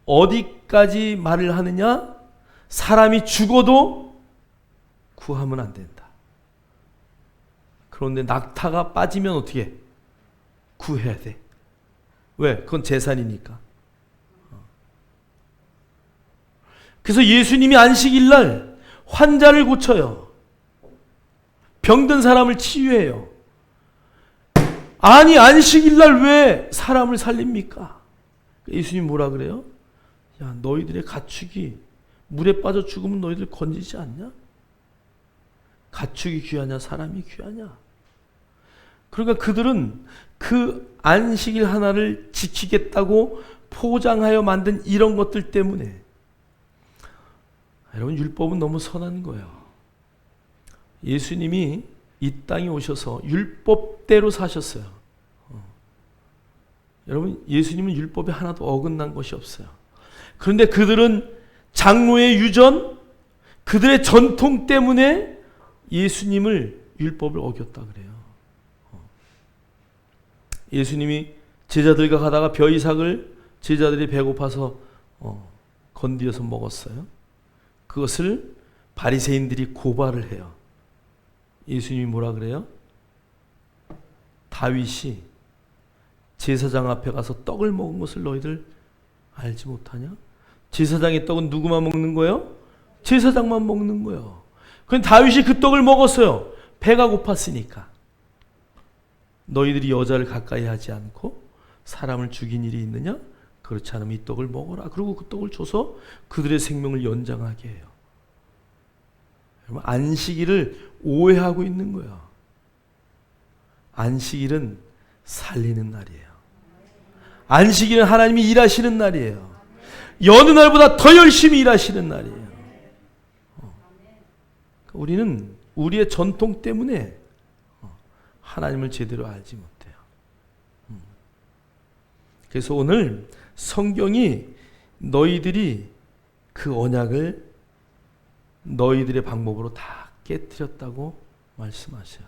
어디까지 말을 하느냐? 사람이 죽어도 구하면 안 된다. 그런데 낙타가 빠지면 어떻게 해? 구해야 돼. 왜? 그건 재산이니까. 그래서 예수님이 안식일 날 환자를 고쳐요. 병든 사람을 치유해요. 아니 안식일 날 왜 사람을 살립니까? 예수님 뭐라 그래요? 야 너희들의 가축이 물에 빠져 죽으면 너희들 건지지 않냐? 가축이 귀하냐 사람이 귀하냐? 그러니까 그들은 그 안식일 하나를 지키겠다고 포장하여 만든 이런 것들 때문에, 여러분 율법은 너무 선한 거예요. 예수님이 이 땅에 오셔서 율법대로 사셨어요. 여러분 예수님은 율법에 하나도 어긋난 것이 없어요. 그런데 그들은 장로의 유전, 그들의 전통 때문에 예수님을 율법을 어겼다 그래요. 예수님이 제자들과 가다가 벼이삭을 제자들이 배고파서 건드려서 먹었어요. 그것을 바리새인들이 고발을 해요. 예수님이 뭐라 그래요? 다윗이 제사장 앞에 가서 떡을 먹은 것을 너희들 알지 못하냐? 제사장의 떡은 누구만 먹는 거예요? 제사장만 먹는 거예요. 그런데 다윗이 그 떡을 먹었어요. 배가 고팠으니까. 너희들이 여자를 가까이 하지 않고 사람을 죽인 일이 있느냐? 그렇지 않으면 이 떡을 먹어라. 그리고 그 떡을 줘서 그들의 생명을 연장하게 해요. 여러분 안식일을 오해하고 있는 거예요. 안식일은 살리는 날이에요. 안식일은 하나님이 일하시는 날이에요. 여느 날보다 더 열심히 일하시는 날이에요. 우리는 우리의 전통 때문에 하나님을 제대로 알지 못해요. 그래서 오늘 성경이 너희들이 그 언약을 너희들의 방법으로 다 깨뜨렸다고 말씀하셔요.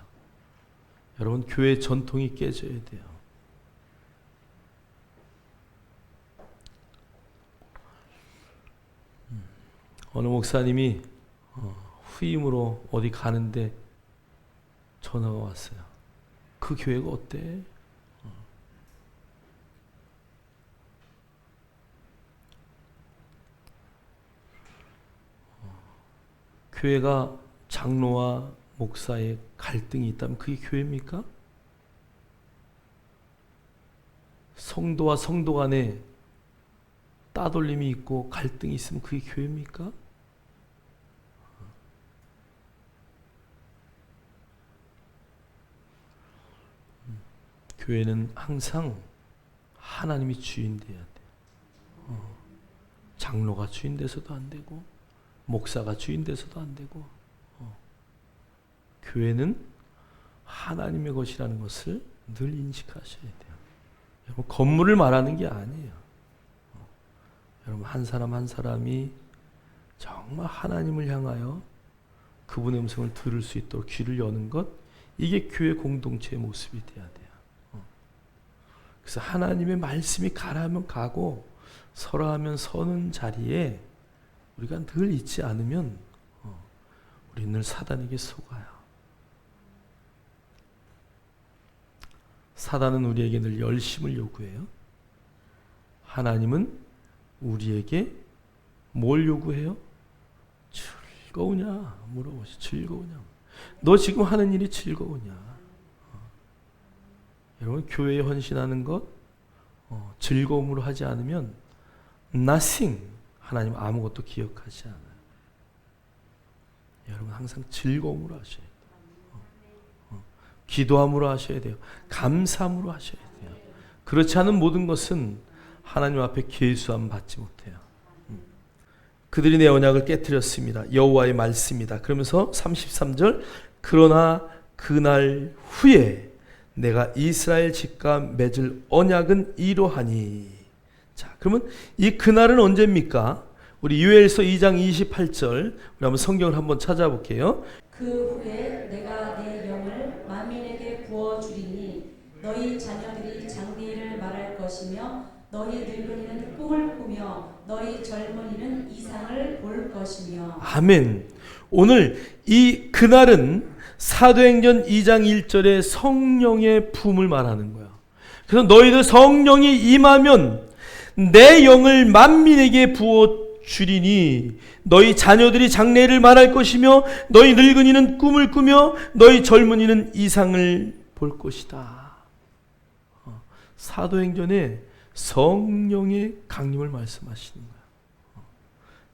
여러분 교회 전통이 깨져야 돼요. 어느 목사님이 후임으로 어디 가는데 전화가 왔어요. 그 교회가 어때? 교회가 장로와 목사의 갈등이 있다면 그게 교회입니까? 성도와 성도 간에 따돌림이 있고 갈등이 있으면 그게 교회입니까? 교회는 항상 하나님이 주인 돼야 돼. 장로가 주인 돼서도 안 되고 목사가 주인 돼서도 안 되고 교회는 하나님의 것이라는 것을 늘 인식하셔야 돼요. 여러분, 건물을 말하는 게 아니에요. 여러분, 한 사람 한 사람이 정말 하나님을 향하여 그분의 음성을 들을 수 있도록 귀를 여는 것, 이게 교회 공동체의 모습이 돼야 돼요. 그래서 하나님의 말씀이 가라면 가고 서라하면 서는 자리에 우리가 늘 있지 않으면 우리는 늘 사단에게 속아요. 사단은 우리에게 늘 열심을 요구해요. 하나님은 우리에게 뭘 요구해요? 즐거우냐 물어보시. 즐거우냐? 너 지금 하는 일이 즐거우냐? 여러분, 교회에 헌신하는 것 즐거움으로 하지 않으면 nothing, 하나님 아무것도 기억하지 않아요. 여러분, 항상 즐거움으로 하셔야 돼요. 기도함으로 하셔야 돼요. 감사함으로 하셔야 돼요. 그렇지 않은 모든 것은 하나님 앞에 계수함 받지 못해요. 그들이 내 언약을 깨뜨렸습니다. 여호와의 말씀이다. 그러면서 33절, 그러나 그날 후에 내가 이스라엘 집과 맺을 언약은 이러하니. 자, 그러면 이 그날은 언제입니까? 우리 요엘서 2장 28절, 우리 한번 성경을 한번 찾아볼게요. 그 후에 내가 내 영을 만민에게 부어주리니 너희 자녀들이 장래일을 말할 것이며 너희 늙은이는 꿈을 꾸며 너희 젊은이는 이상을 볼 것이며. 아멘. 오늘 이 그날은 사도행전 2장 1절의 성령의 부음을 말하는 거야. 그래서 너희들 성령이 임하면 내 영을 만민에게 부어 주리니 너희 자녀들이 장래를 말할 것이며 너희 늙은이는 꿈을 꾸며 너희 젊은이는 이상을 볼 것이다. 사도행전에 성령의 강림을 말씀하시는 거야.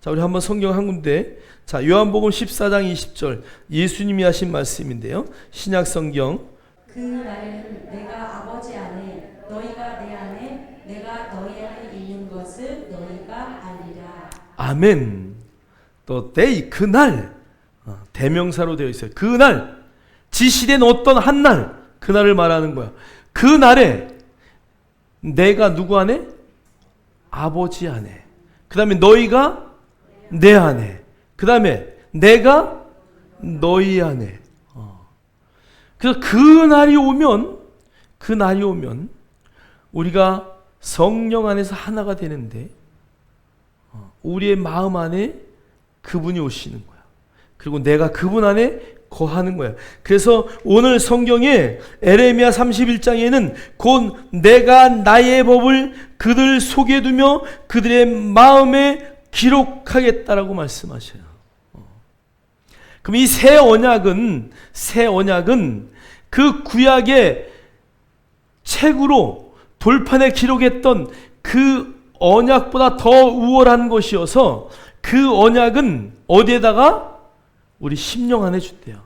자, 우리 한번 성경 한 군데, 자, 요한복음 14장 20절, 예수님이 하신 말씀인데요. 신약 성경. 그 날에는 내가 아버지 안에 너희가 내 안에 내가 너희 안에 있는 것을 너희가 알리라. 아멘. 또 day, 그날, 대명사로 되어 있어요. 그날, 지시된 어떤 한 날, 그날을 말하는 거야. 그 날에 내가 누구 안에? 아버지 안에. 그 다음에 너희가 내 안에. 그 다음에 내가 너희 안에. 그래서 그 날이 오면 우리가 성령 안에서 하나가 되는데 우리의 마음 안에 그분이 오시는 거야. 그리고 내가 그분 안에 거하는 거야. 그래서 오늘 성경에 에레미야 31장에는 곧 내가 나의 법을 그들 속에 두며 그들의 마음에 기록하겠다라고 말씀하셔요. 그럼 이 새 언약은 그 구약의 책으로 돌판에 기록했던 그 언약보다 더 우월한 것이어서 그 언약은 어디에다가? 우리 심령 안에 줬대요.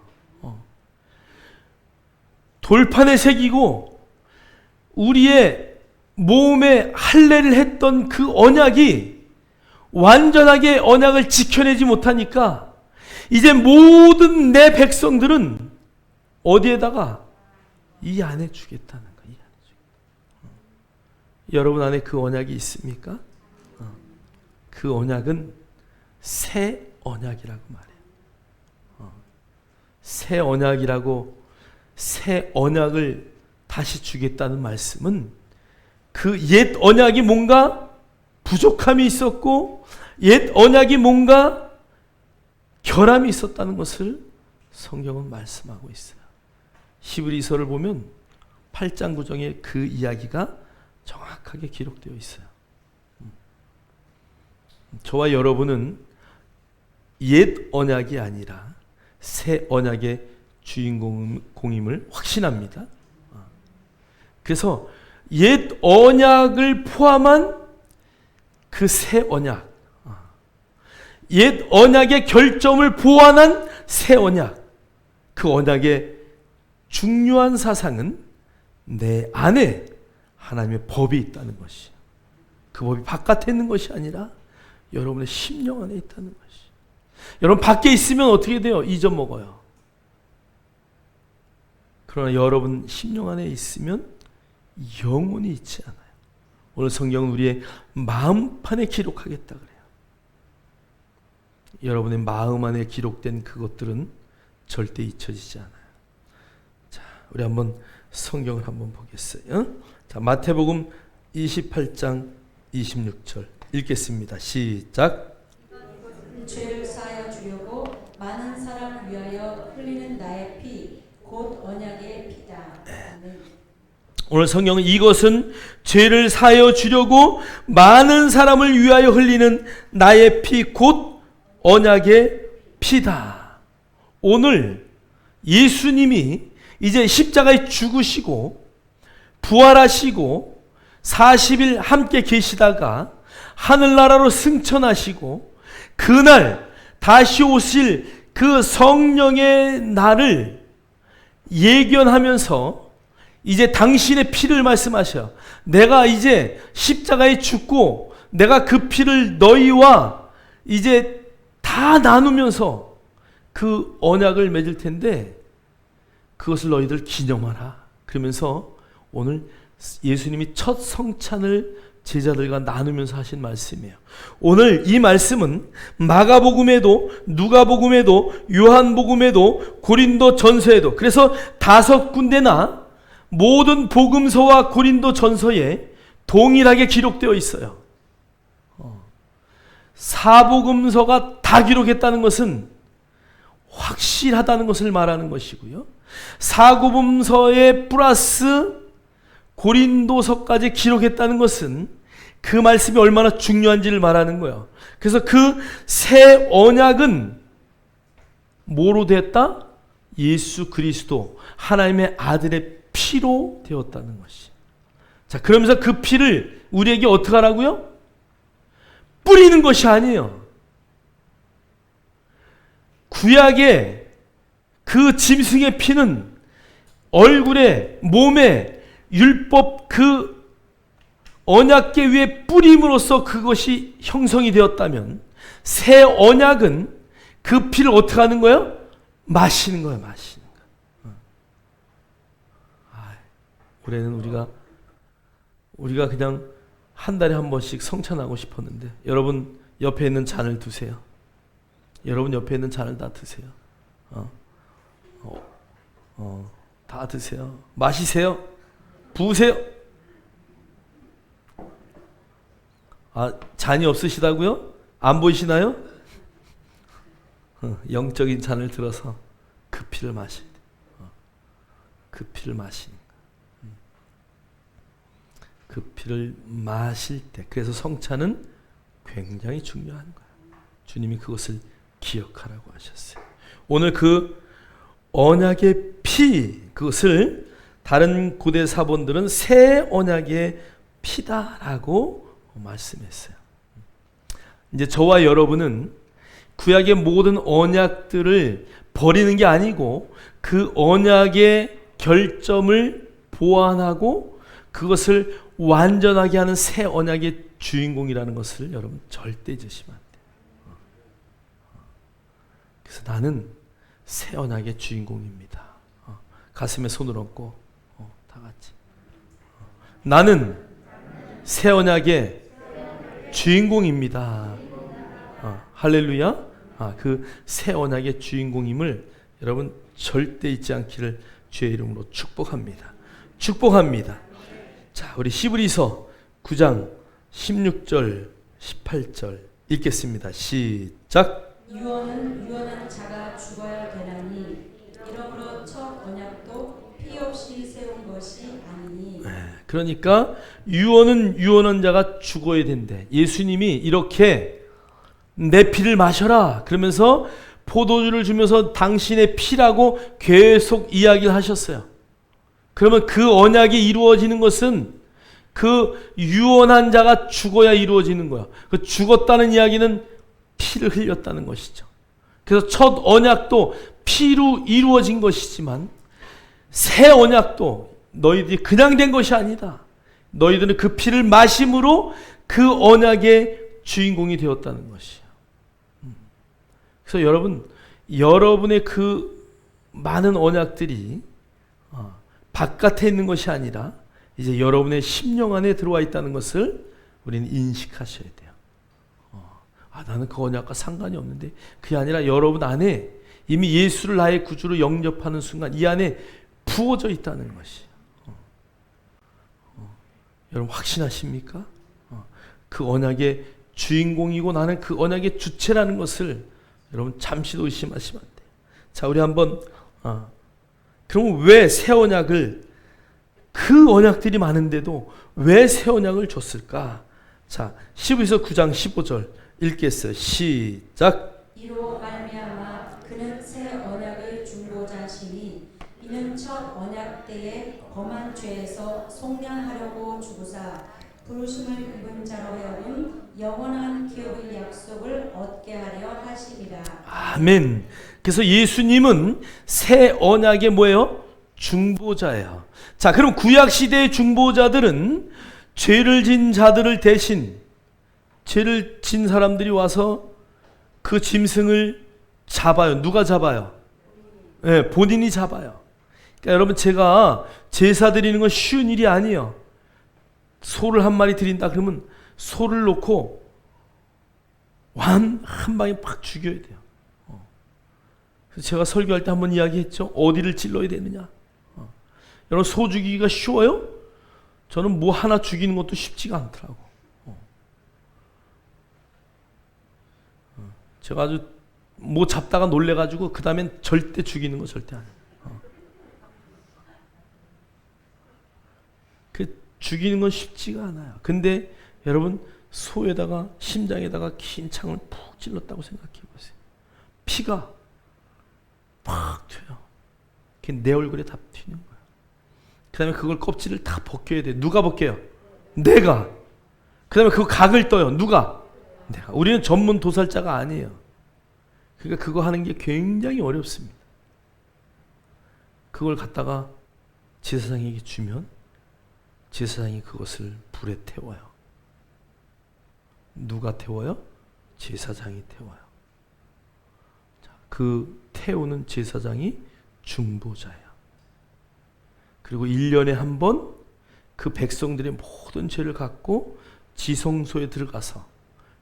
돌판에 새기고 우리의 몸에 할례를 했던 그 언약이 완전하게 언약을 지켜내지 못하니까 이제 모든 내 백성들은 어디에다가? 이 안에 주겠다는 거야. 이 안에 주겠다. 여러분 안에 그 언약이 있습니까? 그 언약은 새 언약이라고 말해요. 새 언약이라고, 새 언약을 다시 주겠다는 말씀은 그 옛 언약이 뭔가 부족함이 있었고 옛 언약이 뭔가 결함이 있었다는 것을 성경은 말씀하고 있어요. 히브리서를 보면 8장 9장에 그 이야기가 정확하게 기록되어 있어요. 저와 여러분은 옛 언약이 아니라 새 언약의 주인공임을 확신합니다. 그래서 옛 언약을 포함한 그 새 언약, 옛 언약의 결점을 보완한 새 언약, 그 언약의 중요한 사상은 내 안에 하나님의 법이 있다는 것이, 그 법이 바깥에 있는 것이 아니라 여러분의 심령 안에 있다는 것이. 여러분 밖에 있으면 어떻게 돼요? 잊어먹어요. 그러나 여러분 심령 안에 있으면 영원히 잊지 않아요. 오늘 성경은 우리의 마음판에 기록하겠다 그래요. 여러분의 마음 안에 기록된 그것들은 절대 잊혀지지 않아요. 자, 우리 한번 성경을 한번 보겠어요. 자, 마태복음 28장 26절 읽겠습니다. 시작. 죄를 사하여 주려고 많은 사람을 위하여 흘리는 나의 피, 곧 언약의 피다. 오늘 성경은 이것은 죄를 사하여 주려고 많은 사람을 위하여 흘리는 나의 피, 곧 언약의 피다. 오늘 예수님이 이제 십자가에 죽으시고 부활하시고 40일 함께 계시다가 하늘나라로 승천하시고 그날 다시 오실 그 성령의 날을 예견하면서 이제 당신의 피를 말씀하셔요. 내가 이제 십자가에 죽고 내가 그 피를 너희와 이제 다 나누면서 그 언약을 맺을 텐데 그것을 너희들 기념하라. 그러면서 오늘 예수님이 첫 성찬을 제자들과 나누면서 하신 말씀이에요. 오늘 이 말씀은 마가복음에도 누가복음에도 요한복음에도 고린도전서에도, 그래서 5군데나 모든 복음서와 고린도전서에 동일하게 기록되어 있어요. 사복음서가 다 기록했다는 것은 확실하다는 것을 말하는 것이고요. 사복음서에 플러스 고린도서까지 기록했다는 것은 그 말씀이 얼마나 중요한지를 말하는 거예요. 그래서 그 새 언약은 뭐로 됐다? 예수 그리스도 하나님의 아들의 피로 되었다는 것이. 자, 그러면서 그 피를 우리에게 어떻게 하라고요? 뿌리는 것이 아니에요. 구약의 그 짐승의 피는 얼굴에, 몸에 율법 그 언약궤 위에 뿌림으로써 그것이 형성이 되었다면 새 언약은 그 피를 어떻게 하는 거예요? 마시는 거예요. 마시는 거예요. 올해는 우리가 그냥 한 달에 한 번씩 성찬하고 싶었는데 여러분 옆에 있는 잔을 두세요. 여러분 옆에 있는 잔을 다 드세요. 다 드세요. 마시세요. 부으세요. 잔이 없으시다고요? 안 보이시나요? 영적인 잔을 들어서 그 피를 마셔야 돼요. 그 피를 마시는 거예요. 그 피를 마실 때, 그래서 성찬은 굉장히 중요한 거예요. 주님이 그것을 기억하라고 하셨어요. 오늘 그 언약의 피, 그것을 다른 고대 사본들은 새 언약의 피다라고 말씀했어요. 이제 저와 여러분은 구약의 모든 언약들을 버리는 게 아니고 그 언약의 결점을 보완하고 그것을 완전하게 하는 새 언약의 주인공이라는 것을 여러분 절대 잊으시면 안 돼요. 그래서 나는 새 언약의 주인공입니다. 가슴에 손을 얹고 다 같이 나는 새 언약의 주인공입니다. 할렐루야. 그 새 언약의 주인공임을 여러분 절대 잊지 않기를 주의 이름으로 축복합니다. 축복합니다. 자, 우리 히브리서 9장 16절 18절 읽겠습니다. 시작. 유언은 유언하는 자가 죽어야 되나니 이러므로 첫 언약도 피 없이 세운 것이 아니니. 그러니까 유언은 유언한 자가 죽어야 된대. 예수님이 이렇게 내 피를 마셔라. 그러면서 포도주를 주면서 당신의 피라고 계속 이야기를 하셨어요. 그러면 그 언약이 이루어지는 것은 그 유언한 자가 죽어야 이루어지는 거야. 그 죽었다는 이야기는 피를 흘렸다는 것이죠. 그래서 첫 언약도 피로 이루어진 것이지만 새 언약도 너희들이 그냥 된 것이 아니다. 너희들은 그 피를 마심으로 그 언약의 주인공이 되었다는 것이야. 그래서 여러분의 그 많은 언약들이 바깥에 있는 것이 아니라 이제 여러분의 심령 안에 들어와 있다는 것을 우리는 인식하셔야 돼요. 나는 그 언약과 상관이 없는데, 그게 아니라 여러분 안에 이미 예수를 나의 구주로 영접하는 순간 이 안에 부어져 있다는 것이에요. 여러분 확신하십니까? 그 언약의 주인공이고 나는 그 언약의 주체라는 것을 여러분 잠시도 의심하시면 안 돼요. 자, 우리 한번 그럼 왜 새 언약을, 그 언약들이 많은데도 왜 새 언약을 줬을까? 자, 히브리서 9장 15절 읽겠어요. 시작. 이로 말미암아 그는 새 언약의 중보자시니 이는 첫 언약 때에 범한 죄에서 속량하려고 주고사 부르심을 입은 자로 하여금 영원한 기업의 약속을 얻게 하려 하시리라. 아멘. 그래서 예수님은 새 언약의 뭐예요? 중보자예요. 자, 그럼 구약 시대의 중보자들은 죄를 진 자들을 대신, 죄를 진 사람들이 와서 그 짐승을 잡아요. 누가 잡아요? 네, 본인이 잡아요. 그러니까 여러분, 제가 제사 드리는 건 쉬운 일이 아니에요. 소를 한 마리 드린다 그러면 소를 놓고 한 방에 팍 죽여야 돼요. 그래서 제가 설교할 때 한번 이야기했죠. 어디를 찔러야 되느냐. 여러분, 소 죽이기가 쉬워요? 저는 뭐 하나 죽이는 것도 쉽지가 않더라고. 제가 아주 뭐 잡다가 놀래가지고 그 다음엔 절대 죽이는 거 절대 안 해요. 그 죽이는 건 쉽지가 않아요. 근데 여러분, 소에다가 심장에다가 긴 창을 푹 찔렀다고 생각해 보세요. 피가 팍 튀어요. 그게 내 얼굴에 다 튀는 거예요. 그 다음에 그걸 껍질을 다 벗겨야 돼요. 누가 벗겨요? 내가. 그 다음에 그 각을 떠요. 누가? 내가. 우리는 전문 도살자가 아니에요. 그러니까 그거 하는 게 굉장히 어렵습니다. 그걸 갖다가 제사장에게 주면 제사장이 그것을 불에 태워요. 누가 태워요? 제사장이 태워요. 자, 그 태우는 제사장이 중보자예요. 그리고 1년에 한 번 그 백성들의 모든 죄를 갖고 지성소에 들어가서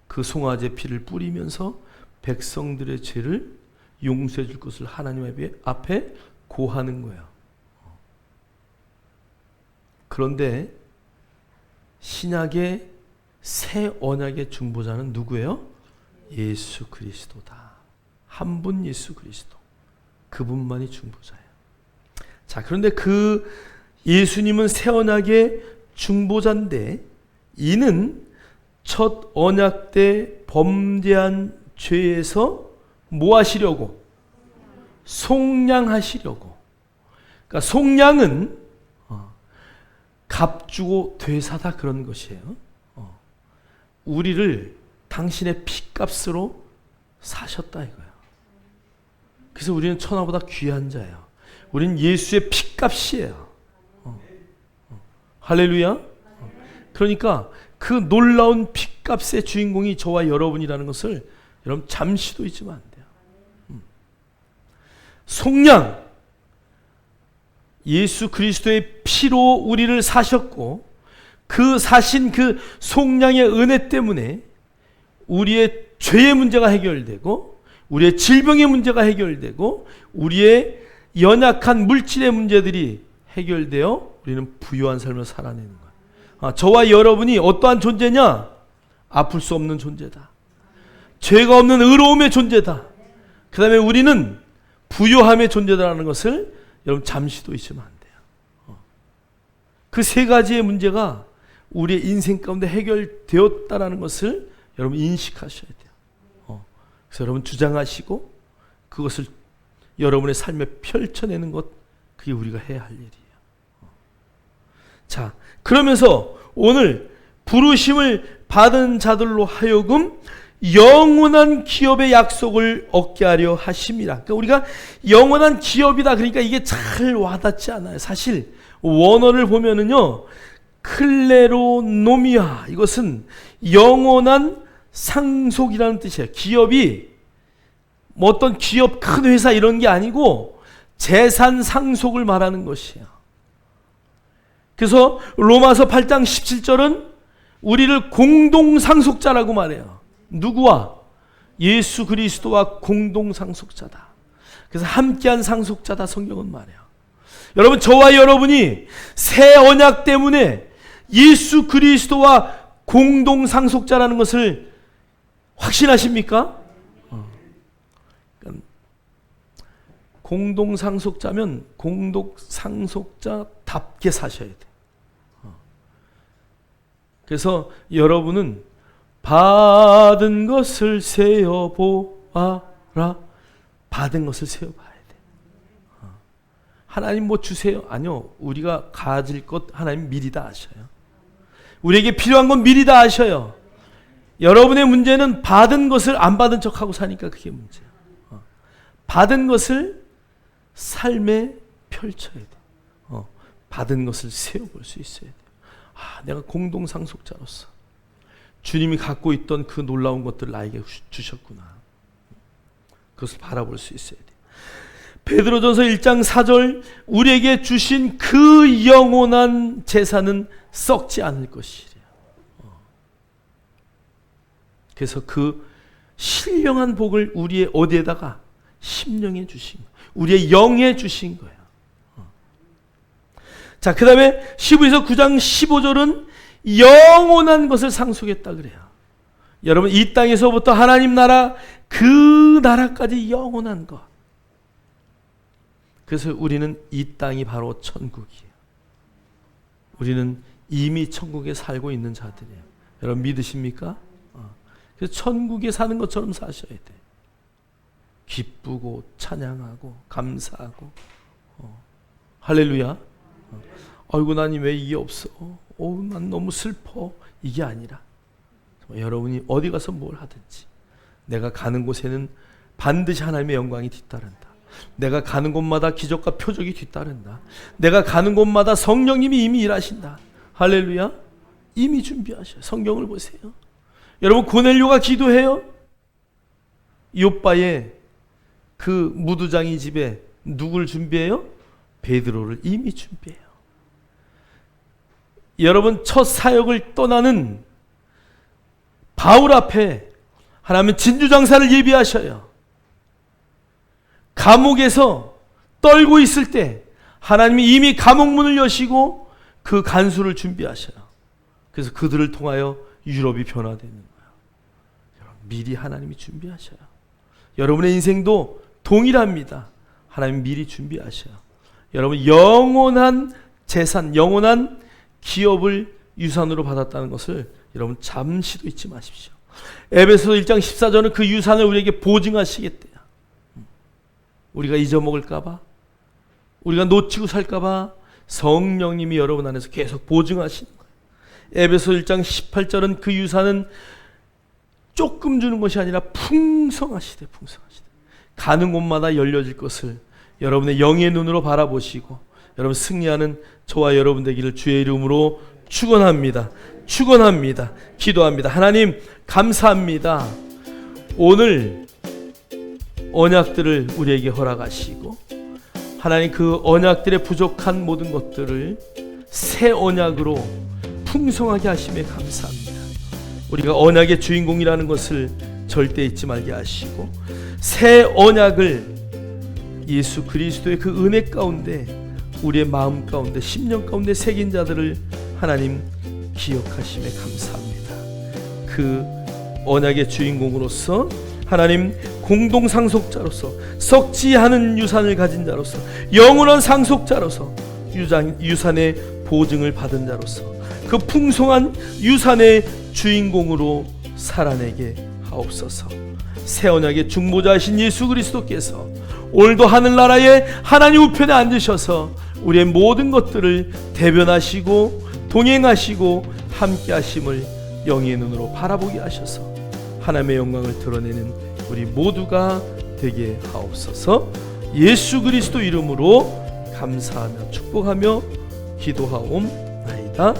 그 송아지 피를 뿌리면서 백성들의 죄를 용서해 줄 것을 하나님 앞에 고하는 거예요. 그런데 신약의 새 언약의 중보자는 누구예요? 예수 그리스도다. 한 분 예수 그리스도. 그분만이 중보자예요. 자, 그런데 그 예수님은 새 언약의 중보자인데 이는 첫 언약 때 범죄한 죄에서 뭐 하시려고? 속량하시려고. 그러니까 속량은 값주고 되사다 그런 것이에요. 우리를 당신의 피값으로 사셨다 이거예요. 그래서 우리는 천하보다 귀한 자예요. 우리는 예수의 피값이에요. 할렐루야. 그러니까 그 놀라운 피값의 주인공이 저와 여러분이라는 것을 여러분 잠시도 잊으면 안 돼요. 속량, 예수 그리스도의 피로 우리를 사셨고 그 사신 그 속량의 은혜 때문에 우리의 죄의 문제가 해결되고 우리의 질병의 문제가 해결되고 우리의 연약한 물질의 문제들이 해결되어 우리는 부유한 삶을 살아내는 거예요. 저와 여러분이 어떠한 존재냐? 아플 수 없는 존재다. 죄가 없는 의로움의 존재다. 그 다음에 우리는 부유함의 존재다라는 것을 여러분 잠시도 잊으면 안 돼요. 그 세 가지의 문제가 우리의 인생 가운데 해결되었다라는 것을 여러분 인식하셔야 돼요. 그래서 여러분 주장하시고 그것을 여러분의 삶에 펼쳐내는 것, 그게 우리가 해야 할 일이에요. 자, 그러면서 오늘 부르심을 받은 자들로 하여금 영원한 기업의 약속을 얻게 하려 하심이라. 그러니까 우리가 영원한 기업이다, 그러니까 이게 잘 와닿지 않아요. 사실 원어를 보면은요, 클레로노미아, 이것은 영원한 상속이라는 뜻이에요. 기업이 뭐 어떤 기업 큰 회사 이런 게 아니고 재산 상속을 말하는 것이에요. 그래서 로마서 8장 17절은 우리를 공동 상속자라고 말해요. 누구와? 예수 그리스도와 공동 상속자다. 그래서 함께한 상속자다, 성경은 말해요. 여러분, 저와 여러분이 새 언약 때문에 예수 그리스도와 공동 상속자라는 것을 확신하십니까? 공동 상속자면 공동 상속자답게 사셔야 돼. 그래서 여러분은 받은 것을 세어 보아라. 받은 것을 세어 봐야 돼. 하나님 뭐 주세요? 아니요. 우리가 가질 것 하나님 미리 다 아셔요. 우리에게 필요한 건 미리 다 아셔요. 여러분의 문제는 받은 것을 안 받은 척하고 사니까 그게 문제예요. 받은 것을 삶에 펼쳐야 돼. 받은 것을 세워볼 수 있어야 돼. 내가 공동상속자로서 주님이 갖고 있던 그 놀라운 것들을 나에게 주셨구나. 그것을 바라볼 수 있어야 돼. 베드로전서 1장 4절, 우리에게 주신 그 영원한 재산은 썩지 않을 것이래요. 그래서 그 신령한 복을 우리의 어디에다가? 심령에 주신 거예요. 우리의 영에 주신 거예요. 자, 그 다음에 히브리서 9장 15절은 영원한 것을 상속했다 그래요. 여러분, 이 땅에서부터 하나님 나라, 그 나라까지 영원한 것. 그래서 우리는 이 땅이 바로 천국이에요. 우리는 이미 천국에 살고 있는 자들이에요. 여러분 믿으십니까? 그래서 천국에 사는 것처럼 사셔야 돼. 기쁘고 찬양하고 감사하고. 할렐루야. 아이고, 나니 왜 이게 없어? 난 너무 슬퍼. 이게 아니라 여러분이 어디 가서 뭘 하든지 내가 가는 곳에는 반드시 하나님의 영광이 뒤따른다. 내가 가는 곳마다 기적과 표적이 뒤따른다. 내가 가는 곳마다 성령님이 이미 일하신다. 할렐루야. 이미 준비하셔요. 성경을 보세요. 여러분, 고넬료가 기도해요. 욥바의 그 무두장이 집에 누굴 준비해요? 베드로를 이미 준비해요. 여러분, 첫 사역을 떠나는 바울 앞에 하나님은 진주장사를 예비하셔요. 감옥에서 떨고 있을 때 하나님이 이미 감옥문을 여시고 그 간수를 준비하셔요. 그래서 그들을 통하여 유럽이 변화되는 거예요. 여러분, 미리 하나님이 준비하셔요. 여러분의 인생도 동일합니다. 하나님 미리 준비하셔요. 여러분, 영원한 재산, 영원한 기업을 유산으로 받았다는 것을 여러분 잠시도 잊지 마십시오. 에베소서 1장 14절은 그 유산을 우리에게 보증하시겠대요. 우리가 잊어먹을까봐, 우리가 놓치고 살까봐 성령님이 여러분 안에서 계속 보증하시는 거예요. 에베소서 1장 18절은 그 유산은 조금 주는 것이 아니라 풍성하시되 풍성하시되 가는 곳마다 열려질 것을 여러분의 영의 눈으로 바라보시고 여러분 승리하는 저와 여러분 되기를 주의 이름으로 축원합니다. 축원합니다. 기도합니다. 하나님 감사합니다. 오늘 언약들을 우리에게 허락하시고 하나님 그 언약들의 부족한 모든 것들을 새 언약으로 풍성하게 하심에 감사합니다. 우리가 언약의 주인공이라는 것을 절대 잊지 말게 하시고 새 언약을 예수 그리스도의 그 은혜 가운데 우리의 마음 가운데 심령 가운데 새긴 자들을 하나님 기억하심에 감사합니다. 그 언약의 주인공으로서 하나님 공동상속자로서 썩지 않은 유산을 가진 자로서 영원한 상속자로서 유산의 보증을 받은 자로서 그 풍성한 유산의 주인공으로 살아내게 하옵소서. 새 언약의 중보자이신 예수 그리스도께서 오늘도 하늘나라의 하나님 우편에 앉으셔서 우리의 모든 것들을 대변하시고 동행하시고 함께하심을 영의 눈으로 바라보게 하셔서 하나님의 영광을 드러내는 우리 모두가 되게 하옵소서. 예수 그리스도 이름으로 감사하며 축복하며 기도하옵나이다.